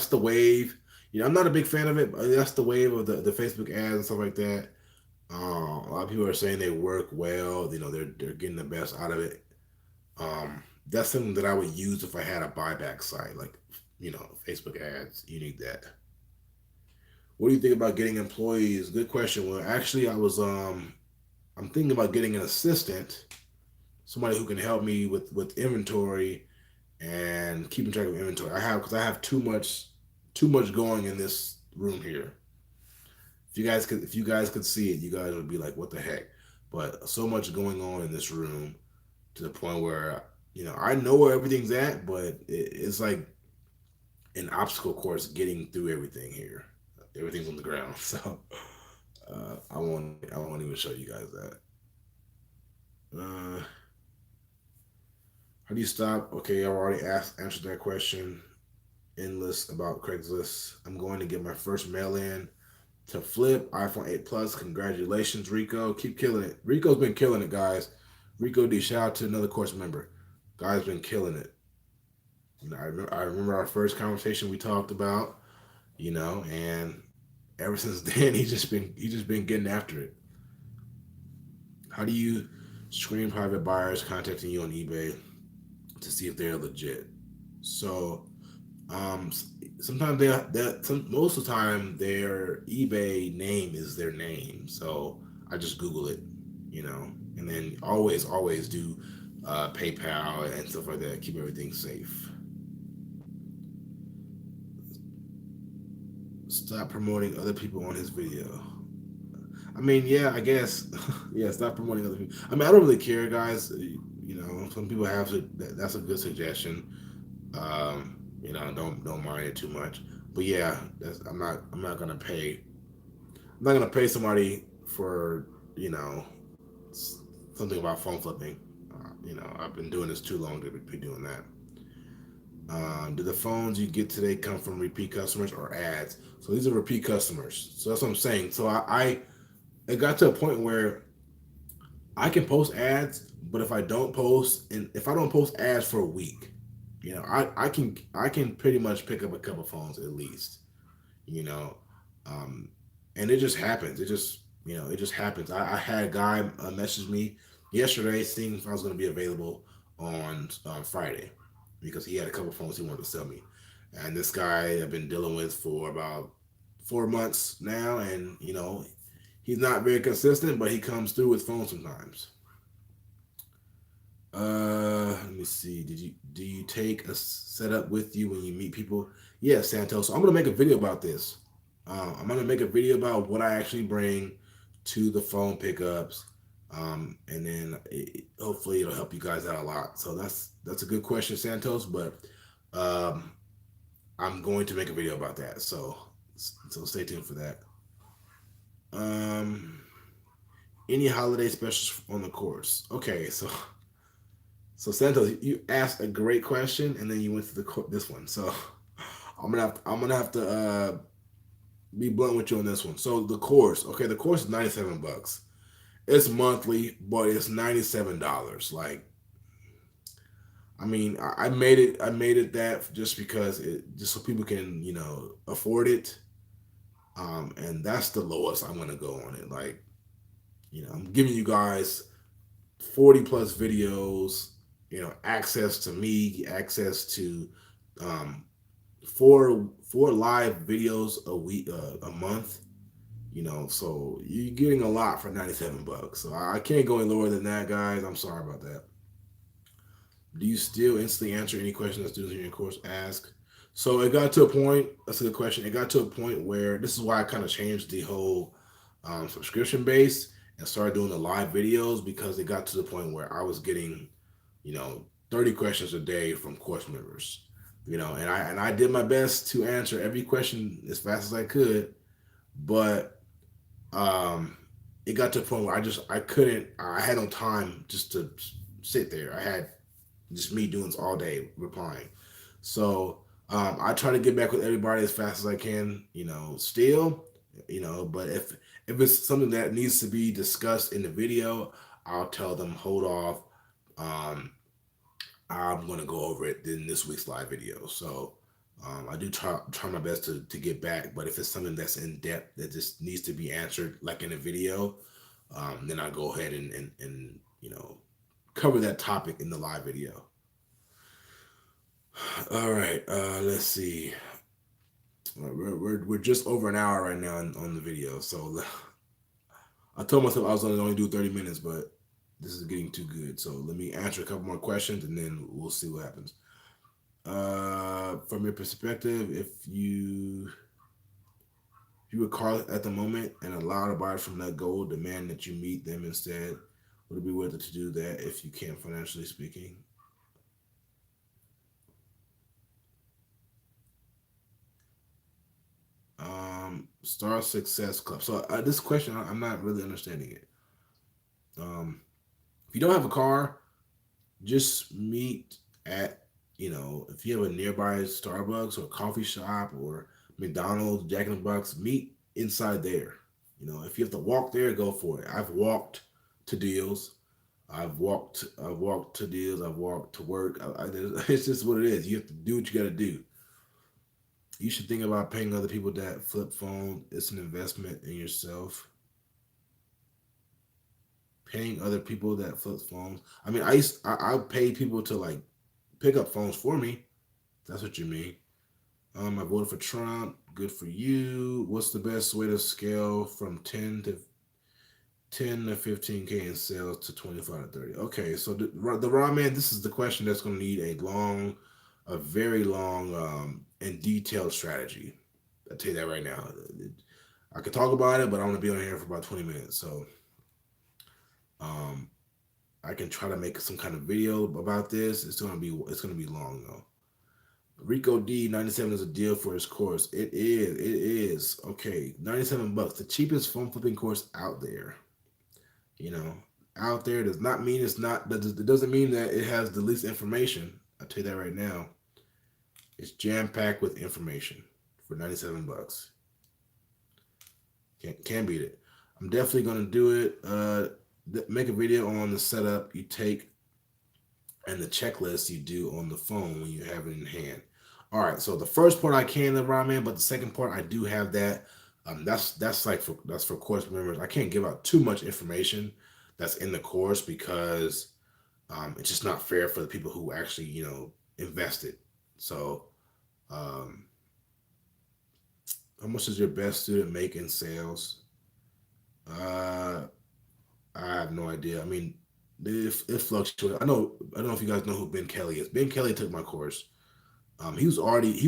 the wave. I'm not a big fan of it, but that's the wave of the Facebook ads and stuff like that. A lot of people are saying they work well. They're getting the best out of it. That's something that I would use if I had a buyback site, like Facebook ads. You need that. What do you think about getting employees? Good question. Well, actually, I'm thinking about getting an assistant, somebody who can help me with inventory and keeping track of inventory. I have too much going in this room here. If you guys could see it, you guys would be like, what the heck? But so much going on in this room to the point where I know where everything's at, but it's like an obstacle course getting through everything here. Everything's on the ground, so I won't even show you guys that. Uh, how do you stop? Okay, I already answered that question. Endless about Craigslist. I'm going to get my first mail in to flip iPhone 8 Plus. Congratulations, Rico. Keep killing it. Rico's been killing it, guys. Rico D, shout out to another course member. Guy's been killing it. I remember our first conversation we talked about, and ever since then he's just been getting after it. How do you screen private buyers contacting you on eBay to see if they're legit? So um, sometimes most of the time their eBay name is their name. So I just Google it, and then always do PayPal and stuff like that. Keep everything safe. Stop promoting other people on his video. I mean, yeah, I guess, yeah. Stop promoting other people. I mean, I don't really care, guys. Some people that's a good suggestion. Don't mind it too much. But yeah, I'm not gonna pay. I'm not gonna pay somebody for you know something about phone flipping. I've been doing this too long to be doing that. Do the phones you get today come from repeat customers or ads? So these are repeat customers. So that's what I'm saying. So it got to a point where I can post ads, but if I don't post ads for a week, I can pretty much pick up a couple phones at least, you know, um, and it just happens. It just happens. I had a guy message me yesterday seeing if I was going to be available on Friday because he had a couple phones he wanted to sell me, and this guy I've been dealing with for about 4 months now, and He's not very consistent, but he comes through with phones sometimes. Let me see. Do you take a setup with you when you meet people? Yeah, Santos. So I'm gonna make a video about this. I'm gonna make a video about what I actually bring to the phone pickups, and then hopefully it'll help you guys out a lot. So that's a good question, Santos. But um, I'm going to make a video about that. So stay tuned for that. Um, any holiday specials on the course? Okay, so Santos, you asked a great question, and then you went to this one. So I'm gonna have to be blunt with you on this one. So the course, okay, the course is $97. It's monthly, but it's $97. Like, I mean, I made it. I made it that just because just so people can afford it. And that's the lowest I'm gonna go on it. Like, I'm giving you guys 40 plus videos, access to me, access to um, four live videos a week, a month. So you're getting a lot for $97. So I can't go any lower than that, guys. I'm sorry about that. Do you still instantly answer any question that students in your course ask? So it got to a point. That's a good question. It got to a point where this is why I kind of changed the whole subscription base and started doing the live videos, because it got to the point where I was getting, 30 questions a day from course members. And I did my best to answer every question as fast as I could, but um, it got to a point where I couldn't. I had no time just to sit there. I had just me doing this all day replying. So I try to get back with everybody as fast as I can. Still, but if it's something that needs to be discussed in the video, I'll tell them hold off. Um, I'm going to go over it in this week's live video. So I do try my best to get back. But if it's something that's in depth that just needs to be answered, like in a video, then I go ahead and cover that topic in the live video. All right, let's see. We're just over an hour right now on the video. So I told myself I was only do 30 minutes, but this is getting too good. So let me answer a couple more questions, and then we'll see what happens. From your perspective, if you were caught at the moment and allowed to buy from that goal, demand that you meet them instead, would it be worth it to do that if you can't financially speaking? Star Success Club. So this question, I'm not really understanding it. If you don't have a car, just meet at, if you have a nearby Starbucks or coffee shop or McDonald's, Jack in the Box, meet inside there. If you have to walk there, go for it. I've walked to deals. I've walked to deals. I've walked to work. It's just what it is. You have to do what you got to do. You should think about paying other people that flip phone. It's an investment in yourself. Paying other people that flip phones. I mean, I pay people to like pick up phones for me. That's what you mean. I voted for Trump. Good for you. What's the best way to scale from 10 to 15K in sales to 25 to 30? Okay, so the raw man. This is the question that's going to need a very long, and detailed strategy. I'll tell you that right now. I could talk about it, but I'm going to be on here for about 20 minutes. So, um, I can try to make some kind of video about this. It's gonna be long though. Rico D 97 is a deal for his course. It is. It is. Okay, $97, the cheapest phone flipping course out there. You know, out there does not mean it's not. It doesn't mean that it has the least information. I'll tell you that right now. It's jam packed with information for $97. Can't beat it. I'm definitely gonna do it. Make a video on the setup you take and the checklist you do on the phone when you have it in hand. All right, so the first part I can live around, man, but the second part I do have that. That's for course members. I can't give out too much information that's in the course because it's just not fair for the people who actually invested. So, um, how much does your best student make in sales? Uh, I have no idea. I mean, it fluctuates. I don't know if you guys know who Ben Kelly is. Ben Kelly took my course. He was already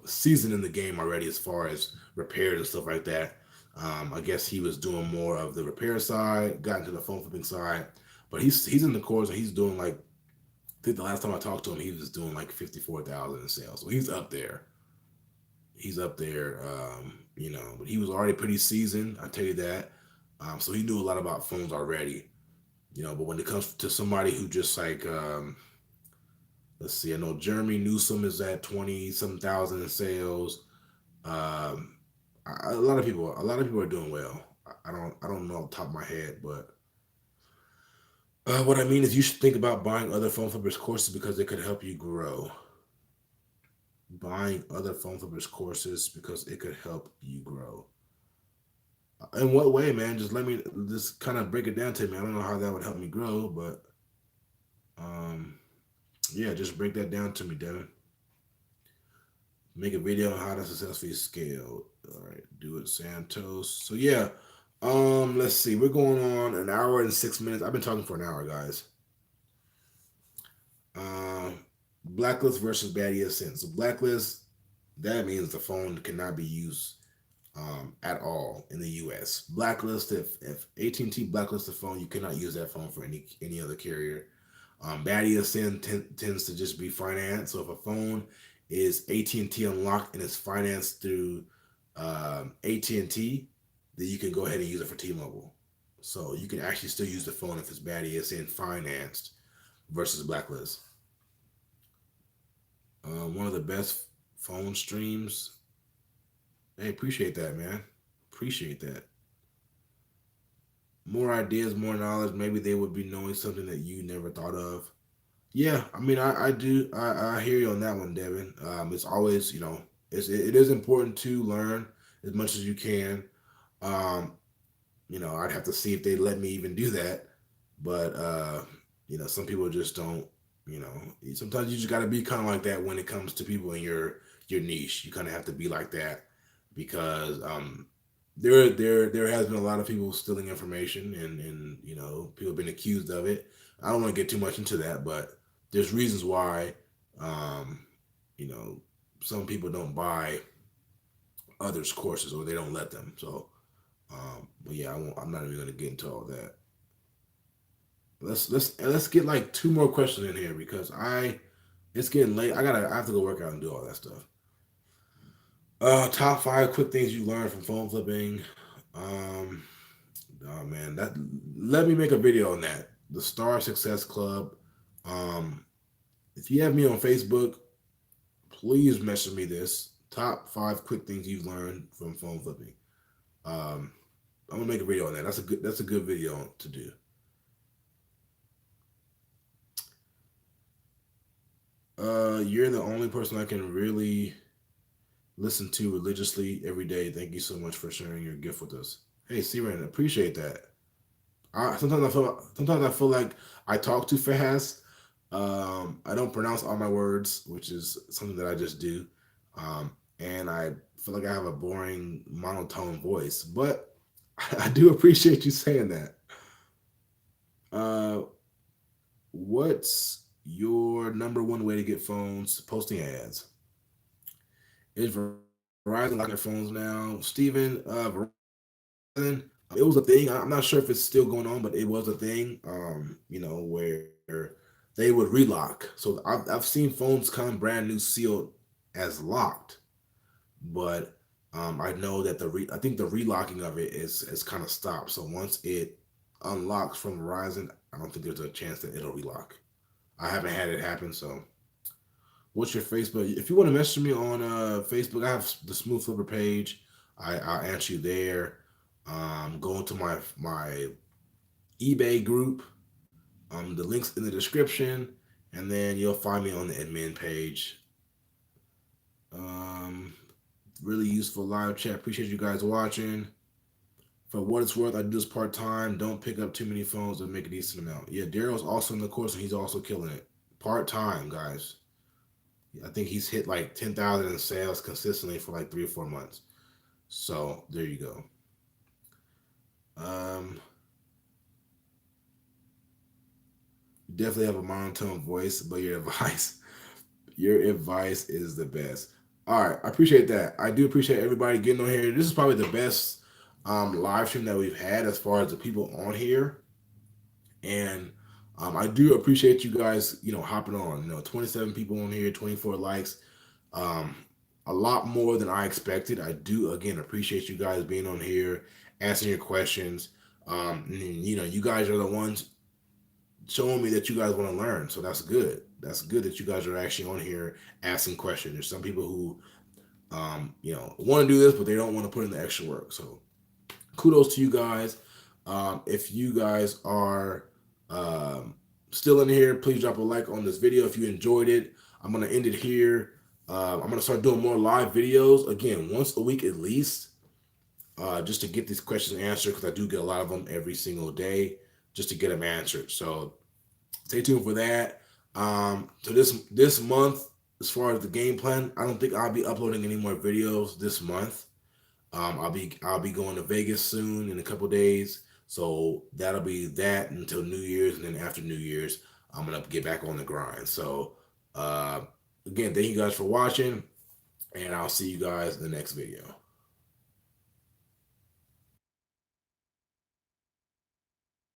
seasoned in the game already as far as repairs and stuff like that. I guess he was doing more of the repair side, got into the phone flipping side, but he's in the course and he's doing like I think the last time I talked to him, he was doing like 54,000 in sales. So he's up there. He's up there. But he was already pretty seasoned. I tell you that. So he knew a lot about phones already. But when it comes to somebody who just like let's see, I know Jeremy Newsom is at 20 some thousand in sales. Um, a lot of people are doing well. I don't know off the top of my head, but what I mean is you should think about buying other phone flippers courses because it could help you grow. Buying other phone flippers courses because it could help you grow. In what way, man? Just let me just kind of break it down to me. I don't know how that would help me grow, but um, yeah, just break that down to me, Devin. Make a video on how to successfully scale. All right, do it, Santos. So yeah, let's see. We're going on an hour and 6 minutes. I've been talking for an hour, guys. Um, Blacklist versus bad ESN. So blacklist, that means the phone cannot be used at all in the U.S. Blacklist, if AT&T blacklists the phone, you cannot use that phone for any other carrier. Bad ESN tends to just be financed. So if a phone is AT&T unlocked and is financed through AT&T, then you can go ahead and use it for T-Mobile. So you can actually still use the phone if it's bad ESN financed versus blacklist. One of the best phone streams. Hey, appreciate that, man. Appreciate that. More ideas, more knowledge. Maybe they would be knowing something that you never thought of. Yeah, I mean, I do. I hear you on that one, Devin. It's always, it is important to learn as much as you can. Um, I'd have to see if they let me even do that. But some people just don't. You know, sometimes you just got to be kind of like that when it comes to people in your niche. You kind of have to be like that because there has been a lot of people stealing information and people have been accused of it. I don't want to get too much into that, but there's reasons why um, you know some people don't buy others courses or they don't let them. So, but yeah, I'm not even going to get into all that. Let's get like two more questions in here because it's getting late. I have to go work out and do all that stuff. Top five quick things you learned from phone flipping. Um, oh man, that let me make a video on that. The Star Success Club. Um, if you have me on Facebook, please message me this. Top five quick things you've learned from phone flipping. Um, I'm gonna make a video on that. That's a good video to do. You're the only person I can really listen to religiously every day. Thank you so much for sharing your gift with us. Hey, Siren, appreciate that. Sometimes I feel like I talk too fast. I don't pronounce all my words, which is something that I just do. And I feel like I have a boring monotone voice, but I do appreciate you saying that. Uh, what's your number one way to get phones posting ads? Is Verizon locking their phones now? Steven, Verizon, it was a thing. I'm not sure if it's still going on, but it was a thing, where they would relock. So I've seen phones come brand new sealed as locked, but I know that I think the relocking of it is kind of stopped. So once it unlocks from Verizon, I don't think there's a chance that it'll relock. I haven't had it happen, so what's your Facebook? If you want to message me on Facebook, I have the Smoove Flipper page. I'll answer you there. Go into my eBay group. The links in the description, and then you'll find me on the admin page. Um, really useful live chat. Appreciate you guys watching. For what it's worth, I do this part time. Don't pick up too many phones and make a decent amount. Yeah, Daryl's also in the course and he's also killing it. Part time, guys. I think he's hit like 10,000 in sales consistently for like 3 or 4 months. So there you go. Um, you definitely have a monotone voice, but your advice is the best. All right, I appreciate that. I do appreciate everybody getting on here. This is probably the best live stream that we've had as far as the people on here, and I do appreciate you guys, hopping on. 27 people on here, 24 likes, um, a lot more than I expected. I do again appreciate you guys being on here, answering your questions. And, you guys are the ones showing me that you guys want to learn. So that's good. That's good that you guys are actually on here asking questions. There's some people who, want to do this, but they don't want to put in the extra work. So kudos to you guys. If you guys are um, still in here, please drop a like on this video if you enjoyed it. I'm going to end it here. I'm going to start doing more live videos, again, once a week at least, just to get these questions answered, because I do get a lot of them every single day, just to get them answered. So stay tuned for that. So this month, as far as the game plan, I don't think I'll be uploading any more videos this month. I'll be going to Vegas soon in a couple days, so that'll be that until New Year's, and then after New Year's, I'm gonna get back on the grind. So uh, again, thank you guys for watching, and I'll see you guys in the next video.